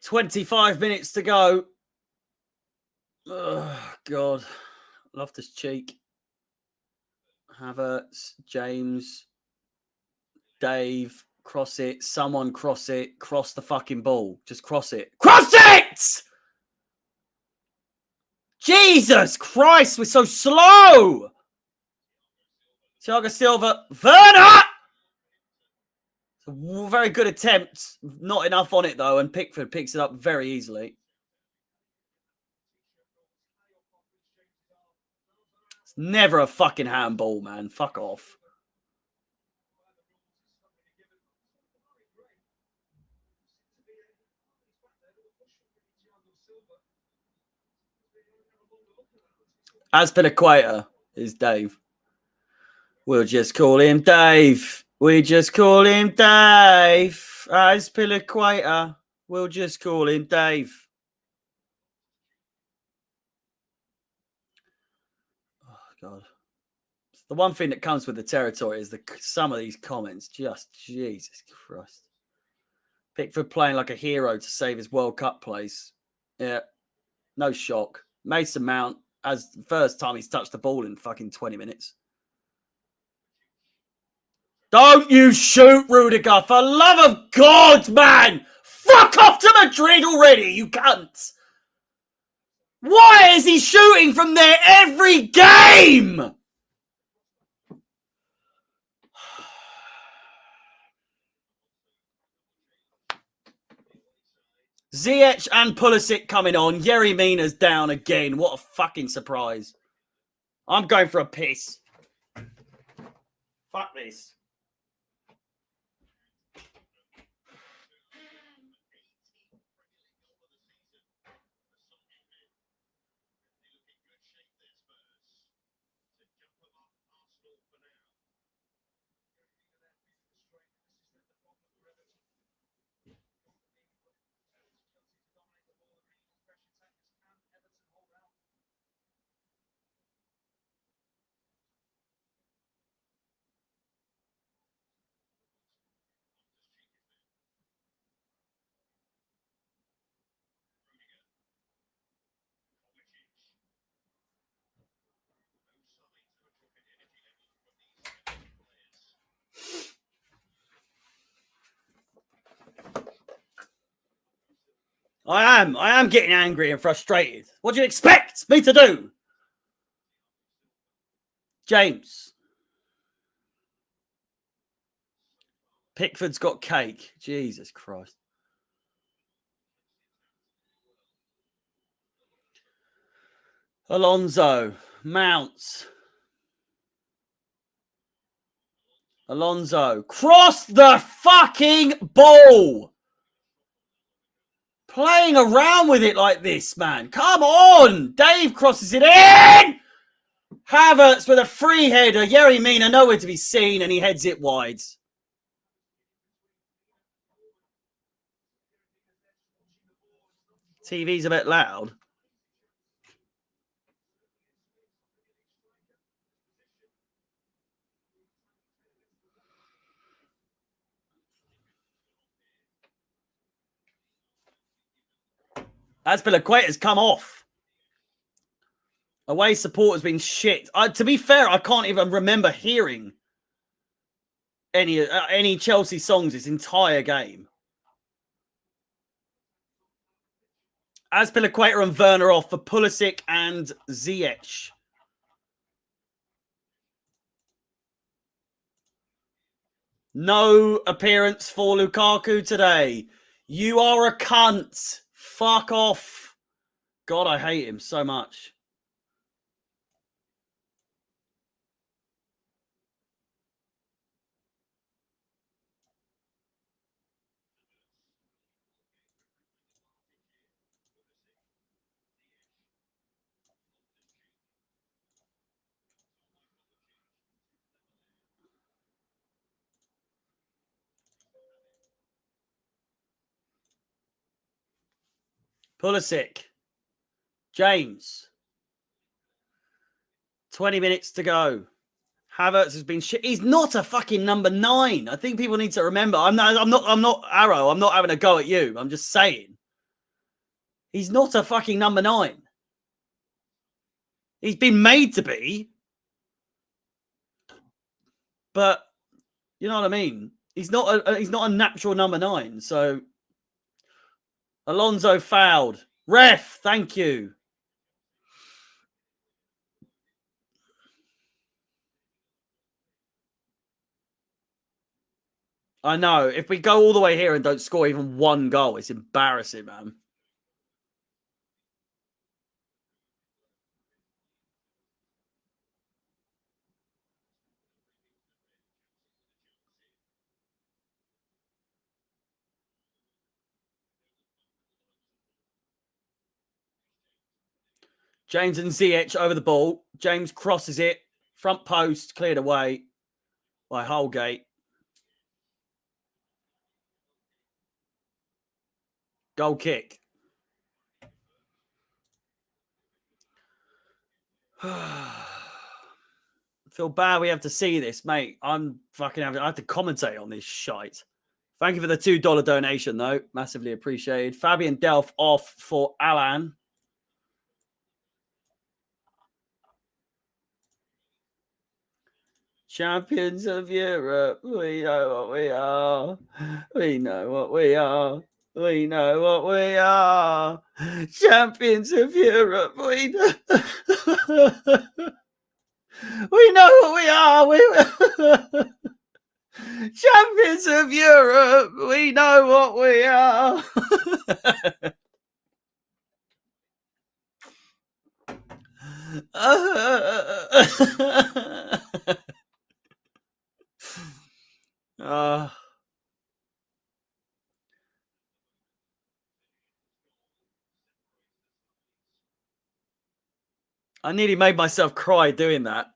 25 minutes to go. Oh, God. Loftus Cheek. Havertz. James. Dave. Cross it. Someone cross it. Cross the fucking ball. Just cross it. Cross it! Jesus Christ, we're so slow. Thiago Silva. Werner! Very good attempt. Not enough on it, though, and Pickford picks it up very easily. It's never a fucking handball, man. Fuck off. Azpilicueta is Dave. We'll just call him Dave. We just call him Dave. Azpilicueta. We'll just call him Dave. Oh, God. The one thing that comes with the territory is some of these comments. Just Jesus Christ. Pickford playing like a hero to save his World Cup place. Yeah. No shock. Mason Mount, as the first time he's touched the ball in fucking 20 minutes. Don't you shoot, Rudiger. For love of God, man. Fuck off to Madrid already, you cunt. Why is he shooting from there every game? Ziyech and Pulisic coming on. Yerry Mina's down again. What a fucking surprise. I'm going for a piss. Fuck this. I am getting angry and frustrated. What do you expect me to do? James. Pickford's got cake. Jesus Christ. Alonso. Mounts. Alonso. Cross the fucking ball. Playing around with it like this, man. Come on. Dave crosses it in. Havertz with a free header. Yerry Mina nowhere to be seen, and he heads it wide. TV's a bit loud. Azpilicueta's come off. Away support has been shit. To be fair, I can't even remember hearing any Chelsea songs this entire game. Azpilicueta and Werner off for Pulisic and Ziyech. No appearance for Lukaku today. You are a cunt. Fuck off. God, I hate him so much. Pulisic. James. 20 minutes to go. Havertz has been shit. He's not a fucking number 9. I think people need to remember. I'm not Arrow. I'm not having a go at you. I'm just saying. He's not a fucking number 9. He's been made to be. But you know what I mean? He's not a natural number 9. So Alonso fouled. Ref, thank you. I know. If we go all the way here and don't score even one goal, it's embarrassing, man. James and Ziyech over the ball. James crosses it. Front post cleared away by Holgate. Goal kick. Feel bad we have to see this, mate. I'm fucking I have to commentate on this shite. Thank you for the $2 donation, though. Massively appreciated. Fabian Delph off for Alan. Champions of Europe, we know what we are. We know what we are. We know what we are. Champions of Europe, we know. We know what we are. Champions of Europe, we know what we are. I nearly made myself cry doing that.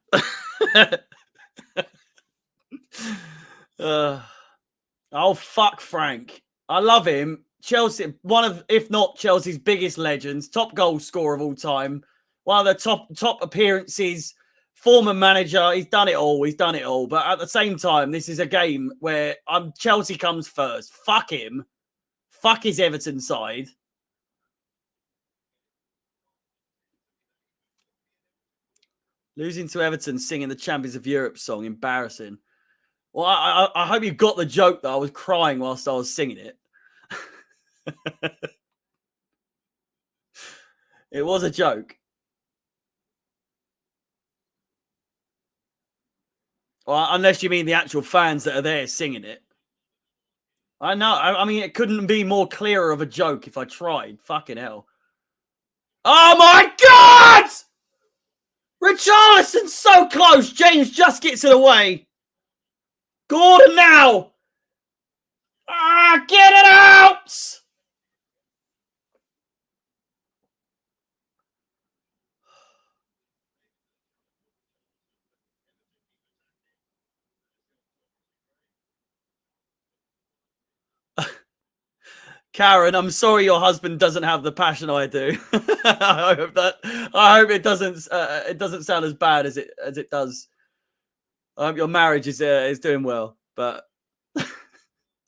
Oh, fuck Frank. I love him. Chelsea, one of, if not Chelsea's biggest legends, top goal scorer of all time, one of the top appearances, former manager. He's done it all. He's done it all. But at the same time, this is a game where Chelsea comes first. Fuck him. Fuck his Everton side. Losing to Everton, singing the Champions of Europe song. Embarrassing. Well, I hope you got the joke that I was crying whilst I was singing it. It was a joke. Well, unless you mean the actual fans that are there singing it. I know. I mean, it couldn't be more clearer of a joke if I tried. Fucking hell. Oh, my God! Richarlison's so close. James just gets it away. Gordon now. Get it out! Karen, I'm sorry your husband doesn't have the passion I do. I hope it doesn't sound as bad as it does. I hope your marriage is doing well, but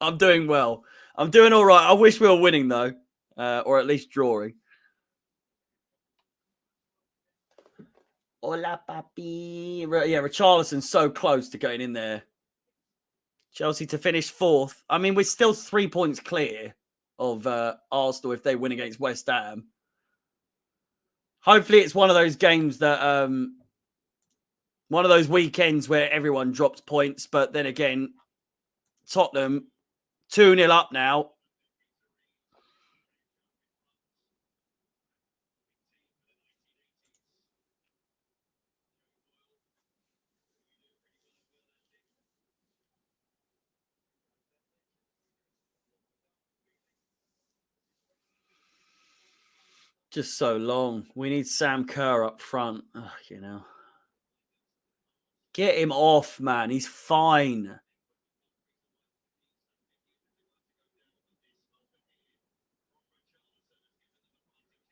I'm doing well. I'm doing all right. I wish we were winning though, or at least drawing. Hola, papi. Yeah, Richarlison's so close to getting in there. Chelsea to finish 4th. I mean, we're still 3 points clear of Arsenal if they win against West Ham. Hopefully it's one of those games that one of those weekends where everyone drops points, but then again, Tottenham 2-0 up now. Just so long. We need Sam Kerr up front. Oh, you know. Get him off, man. He's fine.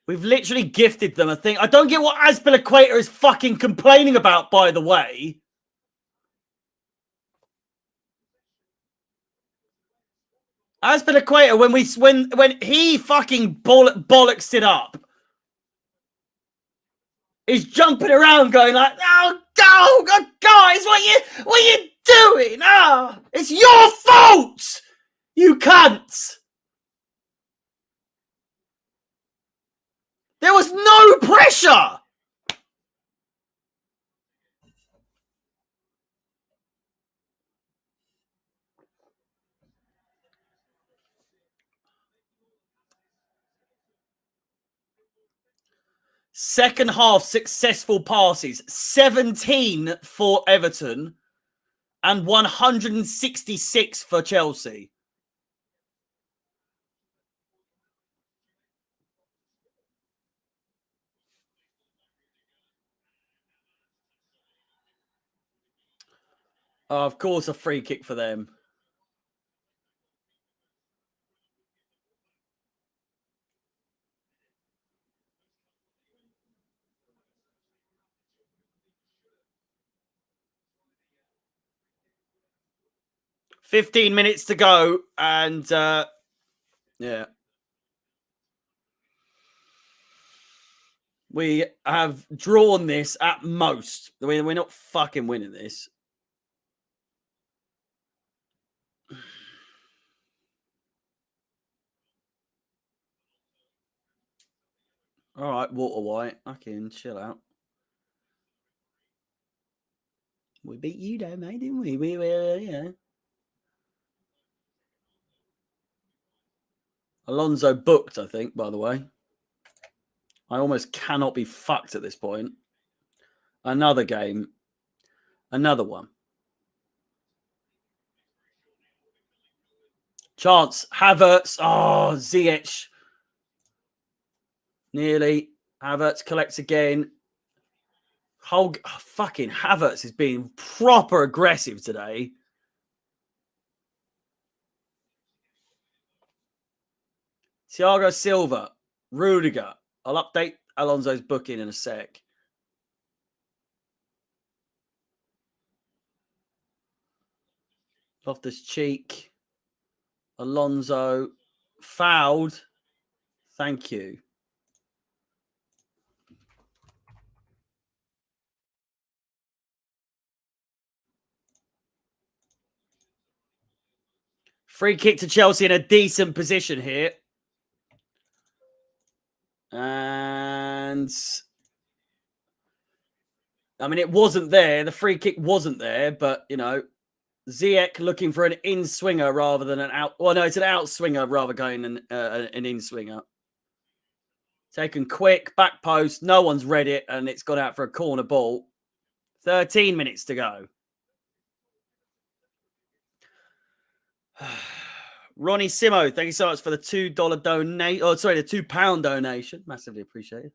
We've literally gifted them a thing. I don't get what Azpilicueta is fucking complaining about, by the way. Azpilicueta, when he fucking bollocks it up, he's jumping around going like, "Oh, go, guys, what you doing? Ah, it's your fault, you cunts." There was no pressure. Second half successful passes, 17 for Everton and 166 for Chelsea. Oh, of course, a free kick for them. $15 minutes to go, and yeah. We have drawn this at most. We're not fucking winning this. All right, Walter White. Fucking chill out. We beat you though, mate, didn't we? Yeah. Alonso booked, I think, by the way. I almost cannot be fucked at this point. Another game. Another one. Chance. Havertz. Oh, Ziyech. Nearly. Havertz collects again. Fucking Havertz is being proper aggressive today. Thiago Silva. Rudiger. I'll update Alonso's booking in a sec. Loftus-Cheek. Alonso. Fouled. Thank you. Free kick to Chelsea in a decent position here. And I mean, it wasn't there. The free kick wasn't there, but you know, Ziyech looking for an in swinger rather than an out. Well, no, it's an out swinger rather going an in swinger. Taken quick, back post. No one's read it, and it's gone out for a corner ball. 13 minutes to go. Ronnie Simo, thank you so much for the $2 donate. Oh, sorry, the £2 donation. Massively appreciated.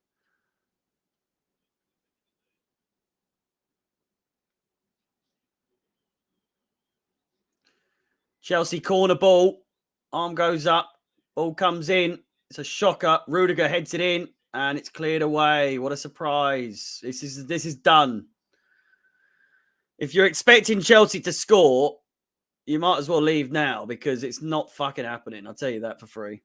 Chelsea corner ball. Arm goes up. Ball comes in. It's a shocker. Rudiger heads it in, and it's cleared away. What a surprise! This is done. If you're expecting Chelsea to score, you might as well leave now because it's not fucking happening. I'll tell you that for free.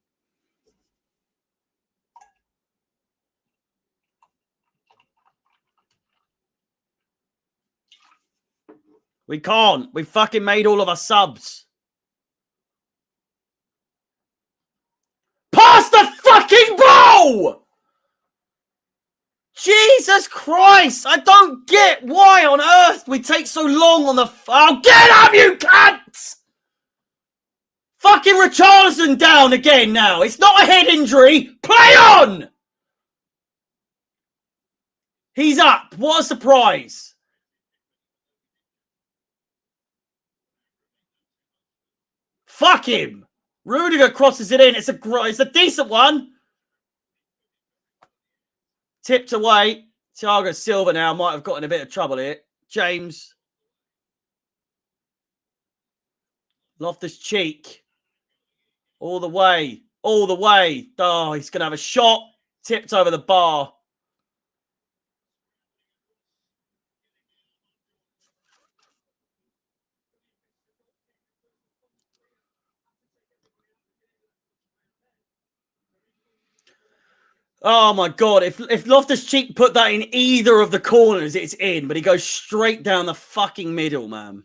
We can't. We fucking made all of our subs. Pass the fucking ball! Jesus Christ! I don't get why on earth we take so long on the... Oh, get up, you cunts! Fucking Richarlison down again now. It's not a head injury. Play on! He's up. What a surprise. Fuck him. Rudiger crosses it in. It's a decent one. Tipped away. Thiago Silva now might have gotten a bit of trouble here. James. Loftus-Cheek. All the way. All the way. Oh, he's going to have a shot. Tipped over the bar. Oh my god! If Loftus-Cheek put that in either of the corners, it's in. But he goes straight down the fucking middle, man.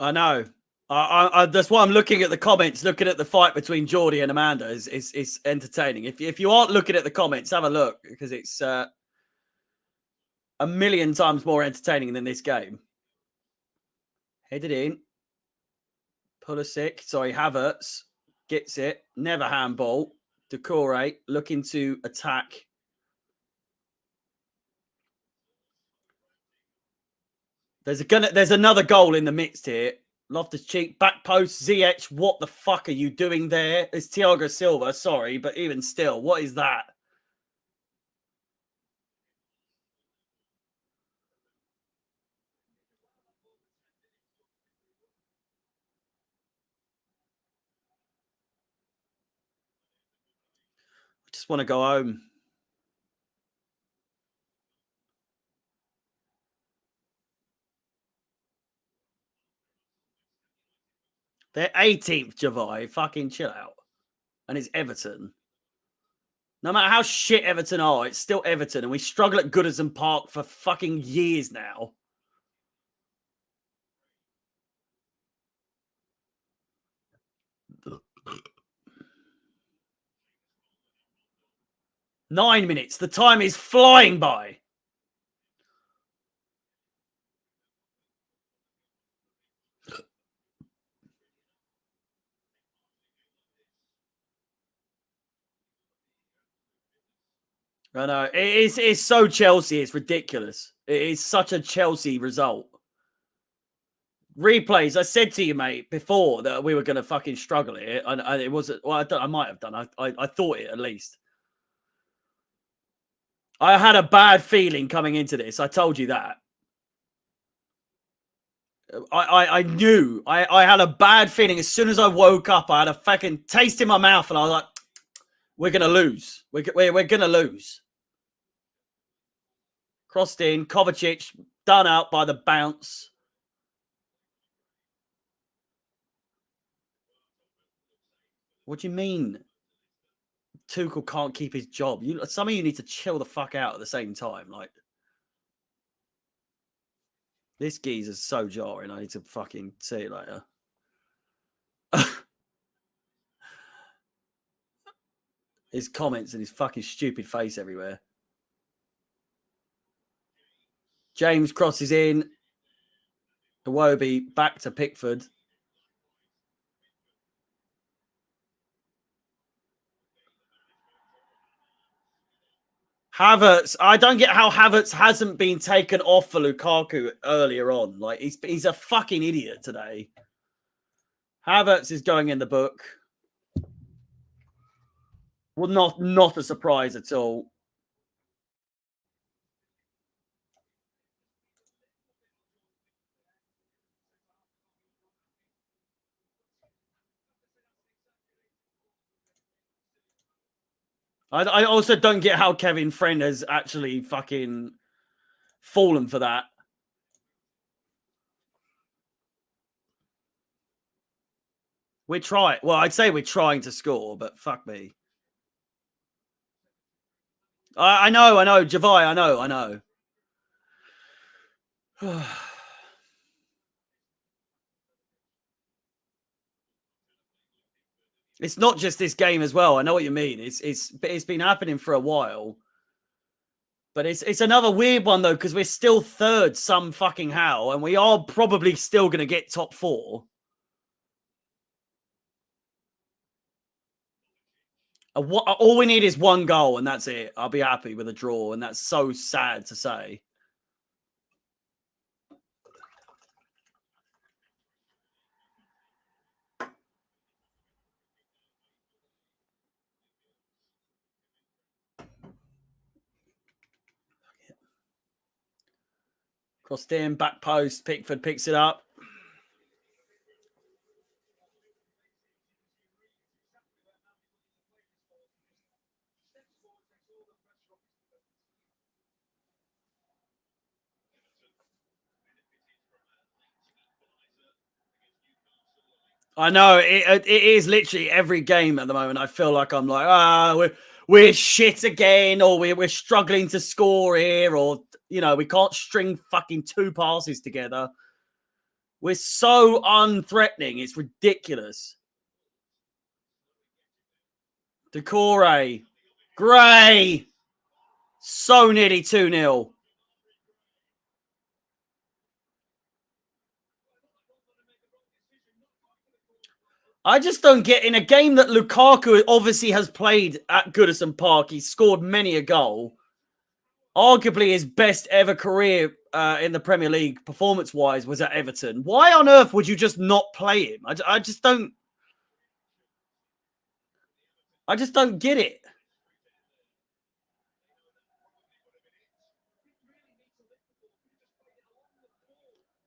I know. That's why I'm looking at the comments, looking at the fight between Geordie and Amanda. Is entertaining. If you aren't looking at the comments, have a look because it's a million times more entertaining than this game. Headed in. Pulisic, sorry, Havertz gets it. Never handball. Decore looking to attack. There's another goal in the midst here. Loftus-Cheek, back post, Ziyech. What the fuck are you doing there? It's Thiago Silva, sorry, but even still, what is that? I just want to go home. They're 18th, Javai. Fucking chill out. And it's Everton. No matter how shit Everton are, it's still Everton. And we struggle at Goodison Park for fucking years now. Nine minutes. The time is flying by. I know. It's so Chelsea. It's ridiculous. It is such a Chelsea result. Replays. I said to you, mate, before that we were going to fucking struggle here. And it wasn't. Well, I might have done. I thought it at least. I had a bad feeling coming into this. I told you that. I knew. I had a bad feeling as soon as I woke up. I had a fucking taste in my mouth, and I was like, "We're gonna lose. We're gonna lose." Crossed in, Kovacic done out by the bounce. What do you mean? Tuchel can't keep his job. Some of you need to chill the fuck out at the same time. Like this geezer's so jarring. I need to fucking see it later. His comments and his fucking stupid face everywhere. James crosses in. Iwobi back to Pickford. Havertz, I don't get how Havertz hasn't been taken off for Lukaku earlier on. Like he's a fucking idiot today. Havertz is going in the book. Well, not a surprise at all. I also don't get how Kevin Friend has actually fucking fallen for that. We're trying. Well, I'd say we're trying to score, but fuck me. I know, Javai, I know. It's not just this game as well. I know what you mean. It's been happening for a while. But it's another weird one though, because we're still third some fucking how, and we are probably still going to get top four. All we need is one goal, and that's it. I'll be happy with a draw, and that's so sad to say. Crossed in, back post. Pickford picks it up. I know it is literally every game at the moment. I feel like I'm like, we're shit again, or we're struggling to score here, or we can't string fucking 2 passes together. We're so unthreatening. It's ridiculous. Decore, Gray, so nearly 2-0. I just don't get, in a game that Lukaku obviously has played at Goodison Park, he scored many a goal. Arguably his best ever career in the Premier League performance-wise was at Everton. Why on earth would you just not play him? I just don't get it.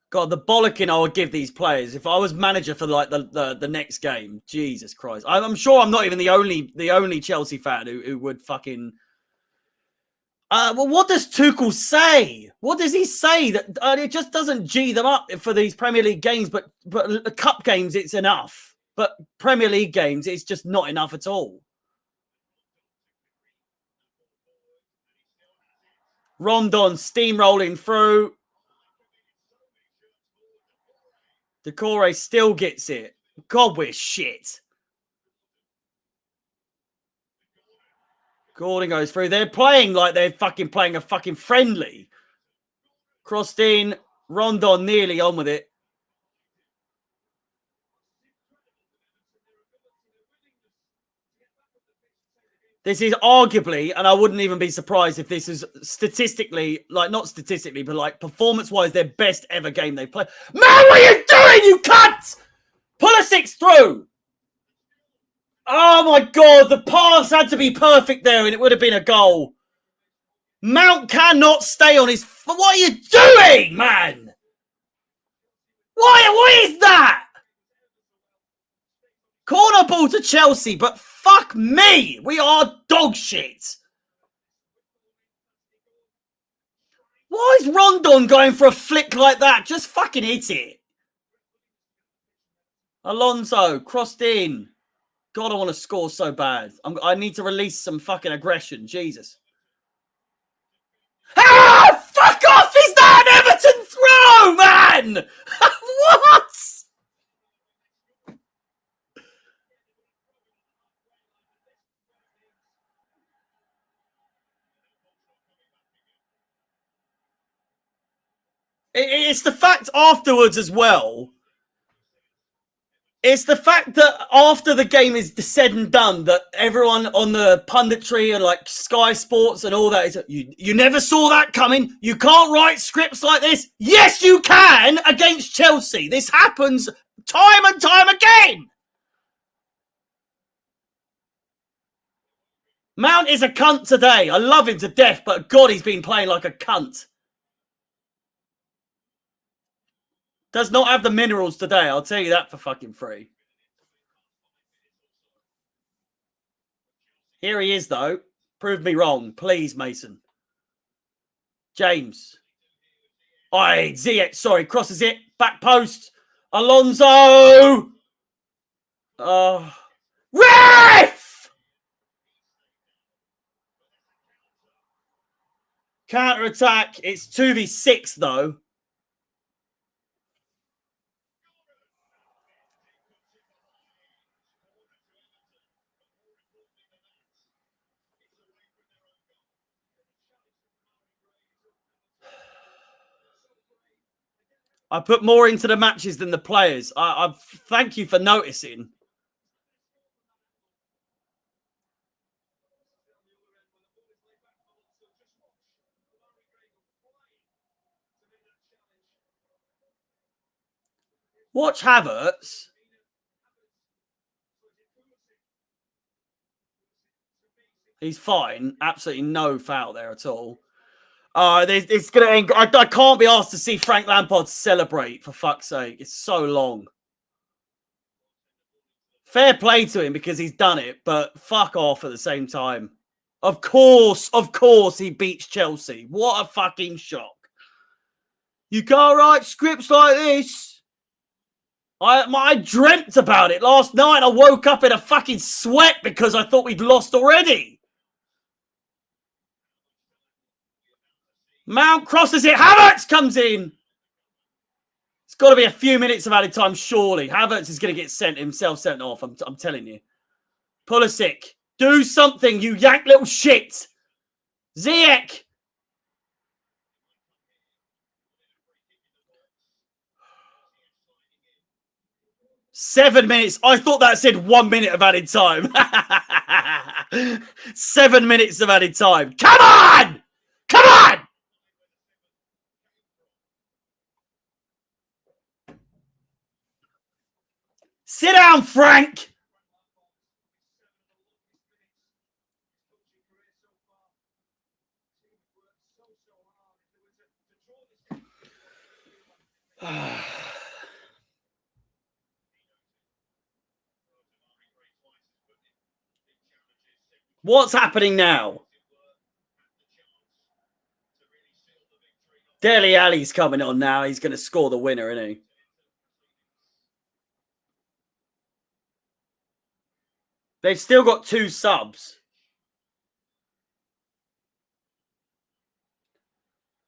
God, the bollocking I would give these players if I was manager for like the next game. Jesus Christ! I'm sure I'm not even the only Chelsea fan who would fucking. Well, what does Tuchel say? What does he say? That it just doesn't G them up for these Premier League games, but the cup games it's enough. But Premier League games, it's just not enough at all. Rondon steamrolling through. Decore still gets it. God, we're shit. Gordon goes through. They're playing like they're fucking playing a fucking friendly. Crossed in. Rondon nearly on with it. This is arguably, and I wouldn't even be surprised if this is statistically, like not statistically, but like performance-wise, their best ever game they've played. Man, what are you doing, you cunt? Pulisic through. Oh my God, the pass had to be perfect there and it would have been a goal. Mount cannot stay on his... What are you doing, man? What is that? Corner ball to Chelsea, but fuck me. We are dog shit. Why is Rondon going for a flick like that? Just fucking hit it. Alonso, crossed in. God, I want to score so bad. I need to release some fucking aggression. Jesus. Ah! Fuck off! Is that an Everton throw, man? What? It's the fact afterwards as well. It's the fact that after the game is said and done, that everyone on the punditry and like Sky Sports and all that is, you never saw that coming. You can't write scripts like this. Yes, you can against Chelsea. This happens time and time again. Mount is a cunt today. I love him to death, but God, he's been playing like a cunt. Does not have the minerals today. I'll tell you that for fucking free. Here he is, though. Prove me wrong. Please, Mason. James. Oi, Ziyech, sorry, crosses it. Back post. Alonso. Ref! Counter attack. It's 2v6, though. I put more into the matches than the players. I thank you for noticing. Watch Havertz. He's fine. Absolutely no foul there at all. It's gonna end. I can't be asked to see Frank Lampard celebrate, for fuck's sake. It's so long. Fair play to him because he's done it, but fuck off at the same time. Of course he beats Chelsea. What a fucking shock. You can't write scripts like this. I dreamt about it last night. I woke up in a fucking sweat because I thought we'd lost already. Mount crosses it. Havertz comes in. It's got to be a few minutes of added time, surely. Havertz is going to get himself sent off. I'm telling you. Pulisic, do something, you yank little shit. Ziyech. Seven minutes. I thought that said 1 minute of added time. 7 minutes of added time. Come on! Come on! Sit down, Frank. What's happening now? Dele Alli's coming on now. He's going to score the winner, isn't he? They've still got 2 subs.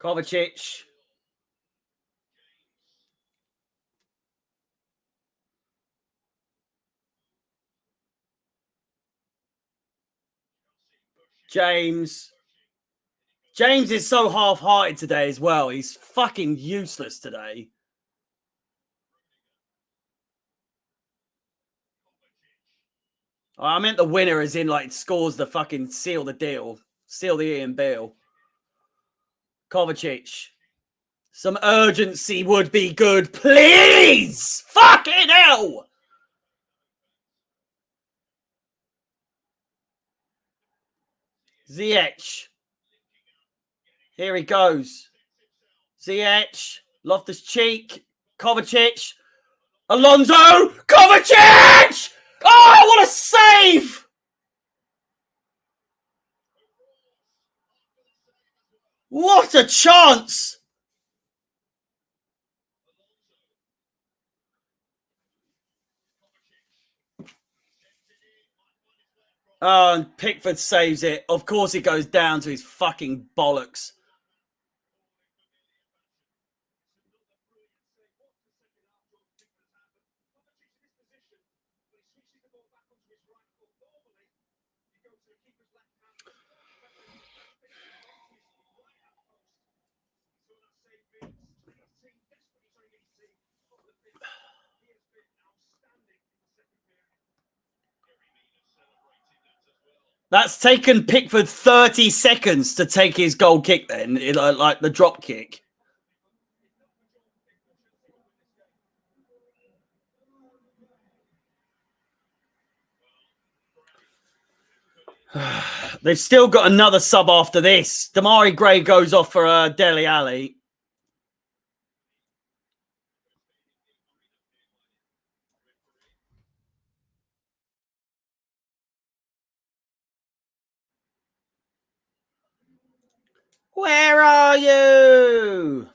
Kovacic. James. James is so half-hearted today as well. He's fucking useless today. I meant the winner as in, like, scores the fucking seal the deal. Seal the Ian Beale. Kovacic. Some urgency would be good, please! Fucking hell! Ziyech. Here he goes. Ziyech. Loftus-Cheek. Kovacic. Alonso. Kovacic! Oh, what a save! What a chance! Oh, and Pickford saves it. Of course he goes down to his fucking bollocks. That's taken Pickford 30 seconds to take his goal kick then, like the drop kick. They've still got another sub after this. Damari Gray goes off for Dele Alli. Where are you?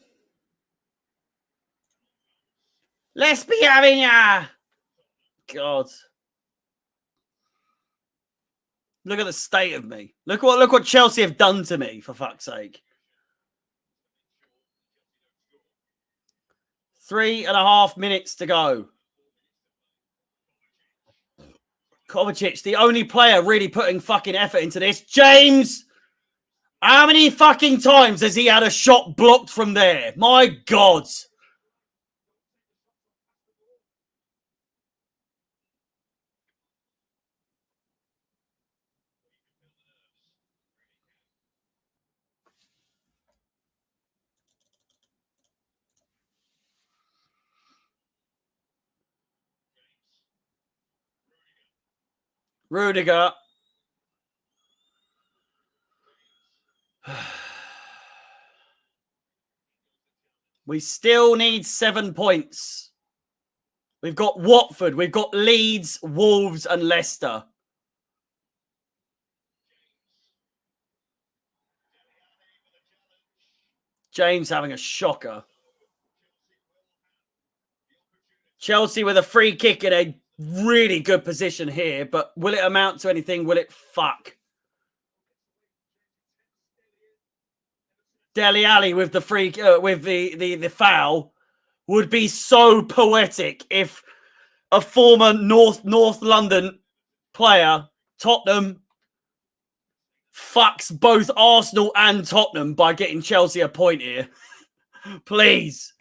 Let's be having ya. God. Look at the state of me. Look what Chelsea have done to me, for fuck's sake. 3.5 minutes to go. Kovacic, the only player really putting fucking effort into this. James! How many fucking times has he had a shot blocked from there? My God. Rudiger. We still need 7 points. We've got Watford, we've got Leeds, Wolves, and Leicester. James having a shocker. Chelsea with a free kick in a really good position here, but will it amount to anything? Will it fuck? Dele Alli with the free with the foul would be so poetic if a former North London player, Tottenham, fucks both Arsenal and Tottenham by getting Chelsea a point here. Please.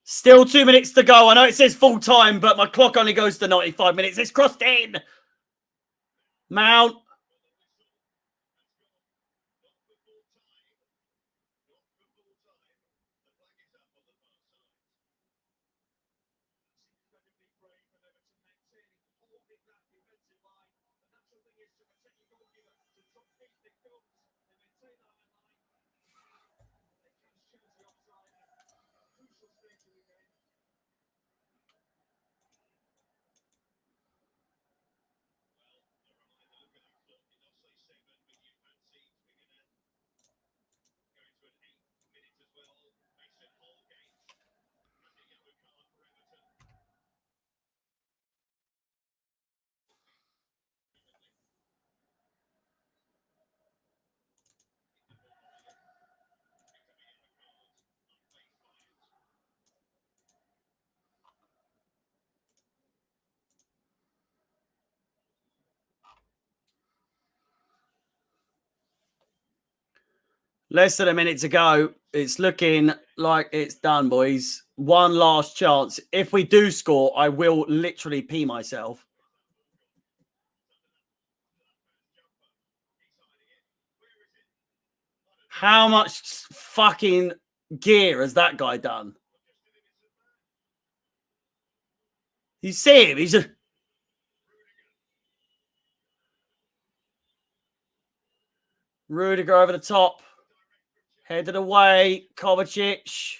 Still 2 minutes to go. I know it says full time, but my clock only goes to 95 minutes. It's crossed in. Mount. Less than a minute to go. It's looking like it's done, boys. One last chance. If we do score, I will literally pee myself. How much fucking gear has that guy done? You see him? He's a... Rudiger over the top. Headed away. Kovacic.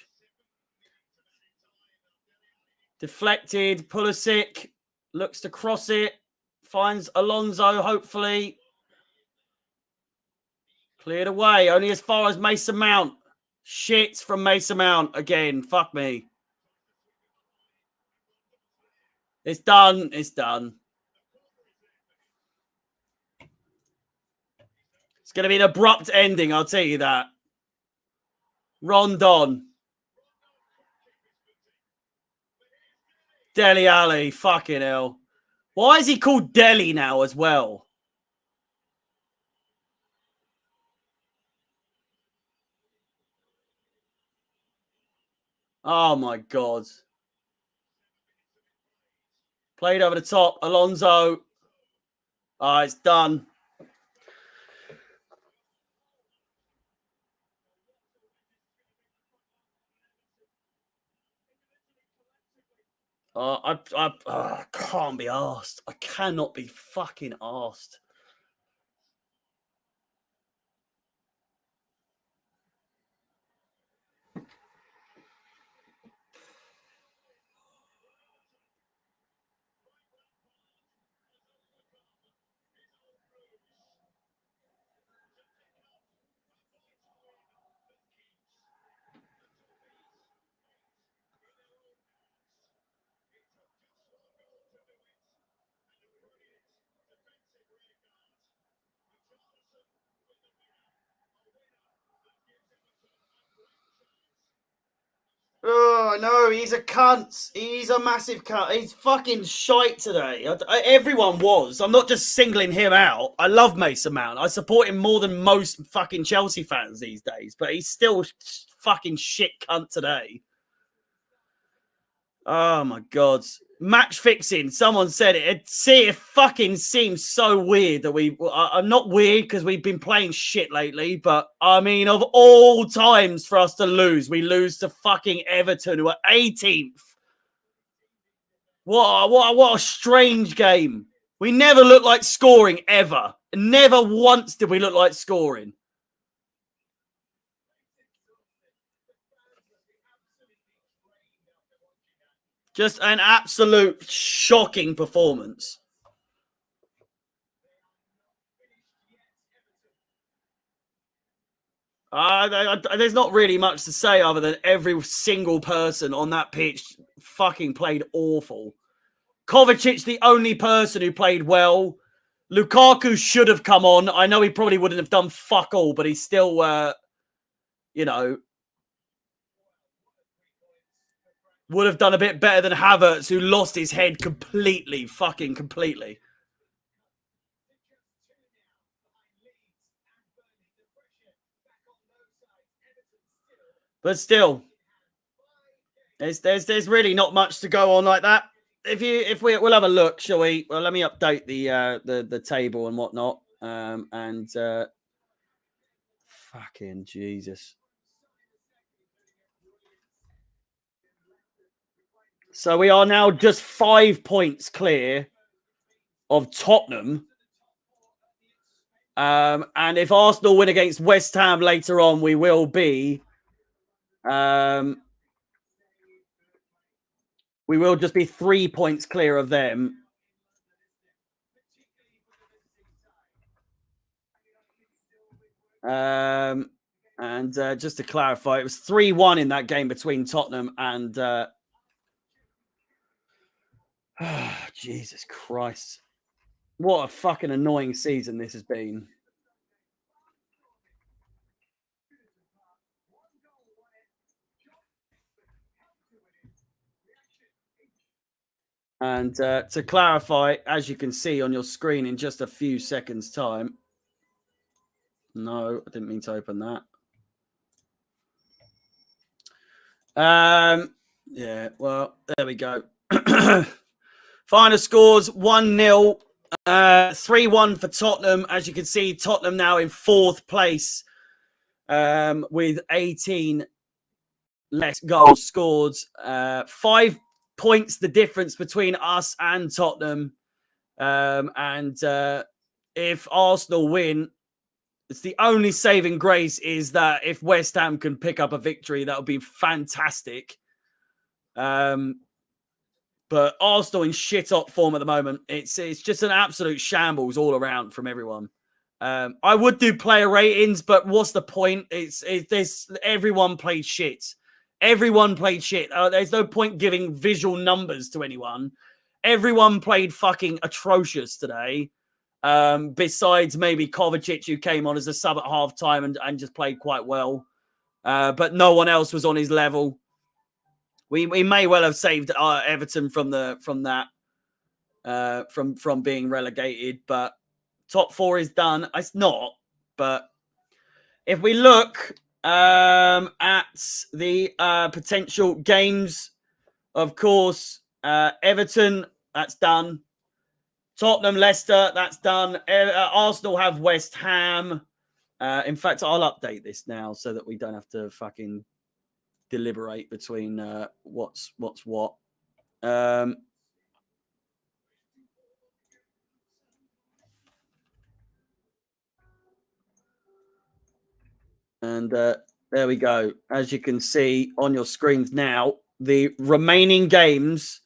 Deflected. Pulisic looks to cross it. Finds Alonso, hopefully. Cleared away. Only as far as Mason Mount. Shit from Mason Mount again. Fuck me. It's done. It's done. It's going to be an abrupt ending, I'll tell you that. Rondon. Dele Alli. Fucking hell. Why is he called Dele now as well? Oh, my God. Played over the top. Alonso. Oh, it's done. I can't be arsed. I cannot be fucking arsed. Oh, no, he's a cunt. He's a massive cunt. He's fucking shite today. Everyone was. I'm not just singling him out. I love Mason Mount. I support him more than most fucking Chelsea fans these days, but he's still fucking shit cunt today. Oh, my God. Match fixing. Someone said it. It fucking seems so weird that I'm not weird because we've been playing shit lately, but I mean, of all times for us to lose, we lose to fucking Everton, who are 18th. What a strange game. We never look like scoring ever. Never once did we look like scoring. Just an absolute shocking performance. There's not really much to say other than every single person on that pitch fucking played awful. Kovacic, the only person who played well. Lukaku should have come on. I know he probably wouldn't have done fuck all, but he's still, you know, would have done a bit better than Havertz, who lost his head completely, fucking completely. But still, there's really not much to go on like that. We'll have a look, shall we? Well, let me update the table and whatnot. Fucking Jesus. So we are now just 5 points clear of Tottenham. And if Arsenal win against West Ham later on, we will just be 3 points clear of them. Just to clarify, it was 3-1 in that game between Tottenham and Jesus Christ. What a fucking annoying season this has been. And to clarify, as you can see on your screen in just a few seconds' time. No, I didn't mean to open that. Yeah, well, there we go. Final scores 1-0, 3-1 for Tottenham. As you can see, Tottenham now in 4th place with 18 less goals scored. 5 points the difference between us and Tottenham. If Arsenal win, it's the only saving grace is that if West Ham can pick up a victory, that would be fantastic. But Arsenal in shit hot form at the moment. It's just an absolute shambles all around from everyone. I would do player ratings, but what's the point? Everyone played shit. Everyone played shit. There's no point giving visual numbers to anyone. Everyone played fucking atrocious today. Besides maybe Kovacic, who came on as a sub at halftime and just played quite well. But no one else was on his level. We may well have saved Everton from being relegated, but top 4 is done. It's not, but if we look at the potential games, of course, Everton, that's done. Tottenham, Leicester, that's done. Arsenal have West Ham. In fact, I'll update this now so that we don't have to fucking deliberate between what's what. There we go. As you can see on your screens now, the remaining games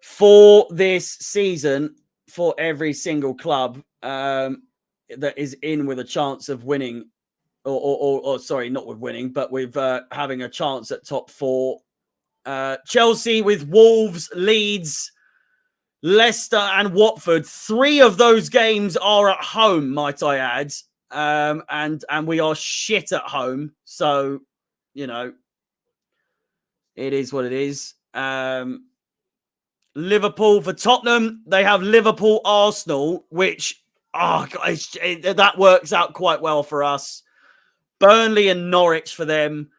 for this season for every single club that is in with a chance of winning, or sorry, not with winning, but with having a chance at top 4. Chelsea with Wolves, Leeds, Leicester and Watford. 3 of those games are at home, might I add. And we are shit at home. So, you know, it is what it is. Liverpool for Tottenham. They have Liverpool, Arsenal, which, that works out quite well for us. Burnley and Norwich for them.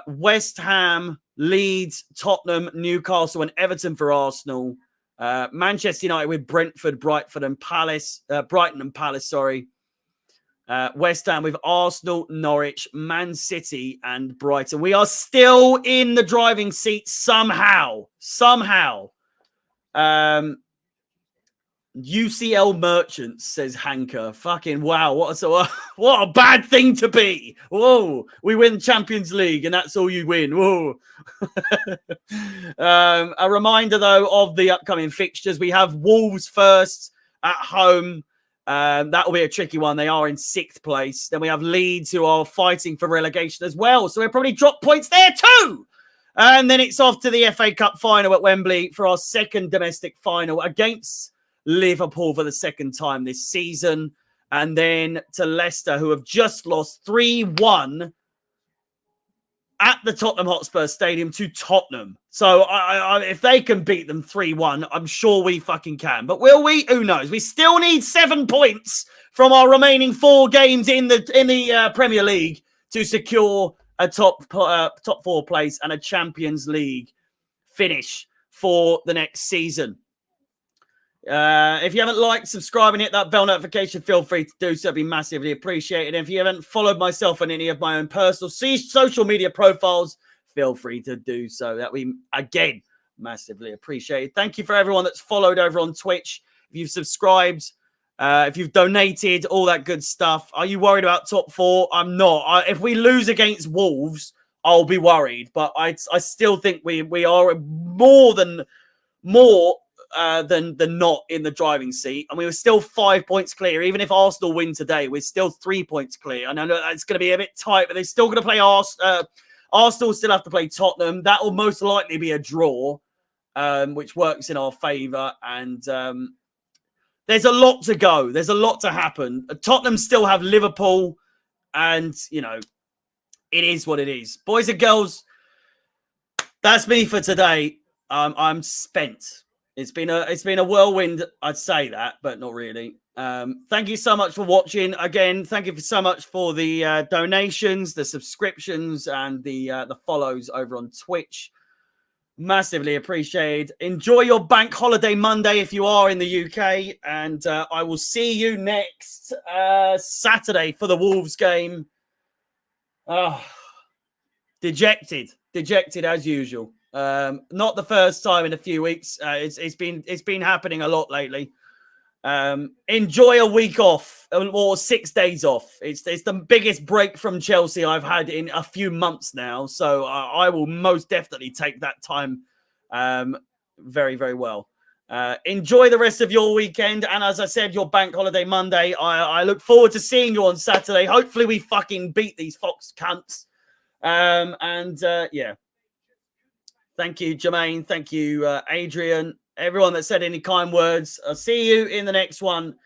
West Ham, Leeds, Tottenham, Newcastle and Everton for Arsenal. Manchester United with Brentford, Brighton and Palace. West Ham with Arsenal, Norwich, Man City and Brighton. We are still in the driving seat somehow. UCL Merchants, says Hanker. Fucking wow, what a bad thing to be. Whoa, we win Champions League and that's all you win. Whoa. A reminder, though, of the upcoming fixtures. We have Wolves first at home. That will be a tricky one. They are in 6th place. Then we have Leeds, who are fighting for relegation as well. So we'll probably drop points there too. And then it's off to the FA Cup final at Wembley for our second domestic final against Liverpool for the second time this season. And then to Leicester, who have just lost 3-1 at the Tottenham Hotspur Stadium to Tottenham. So if they can beat them 3-1, I'm sure we fucking can. But will we? Who knows? We still need 7 points from our remaining 4 games in the Premier League to secure a top 4 place and a Champions League finish for the next season. If you haven't liked, subscribe, and hit that bell notification, feel free to do so. It'd be massively appreciated. And if you haven't followed myself on any of my own personal social media profiles, feel free to do so. That we, again, massively appreciated. Thank you for everyone that's followed over on Twitch. If you've subscribed, if you've donated, all that good stuff. Are you worried about top 4? I'm not. If we lose against Wolves, I'll be worried. But I still think we are more than not in the driving seat, and we were still 5 points clear. Even if Arsenal win today, we're still 3 points clear. I know it's going to be a bit tight, but they're still going to play Arsenal. Still have to play Tottenham. That will most likely be a draw, which works in our favour. And there's a lot to go. There's a lot to happen. Tottenham still have Liverpool, and it is what it is. Boys and girls, that's me for today. I'm spent. It's been a whirlwind, I'd say that, but not really. Thank you so much for watching. Again, thank you so much for the donations, the subscriptions, and the follows over on Twitch. Massively appreciated. Enjoy your bank holiday Monday if you are in the UK, and I will see you next Saturday for the Wolves game. Dejected as usual. Not the first time in a few weeks. It's been happening a lot lately. Enjoy a week off or 6 days off. It's the biggest break from Chelsea I've had in a few months now. So I will most definitely take that time very, very well. Enjoy the rest of your weekend. And as I said, your bank holiday Monday. I look forward to seeing you on Saturday. Hopefully we fucking beat these Fox cunts. Yeah. Thank you, Jermaine. Thank you, Adrian. Everyone that said any kind words. I'll see you in the next one.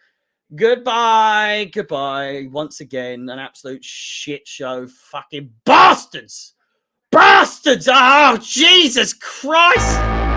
Goodbye. Goodbye. Once again, an absolute shit show. Fucking bastards. Bastards. Oh, Jesus Christ.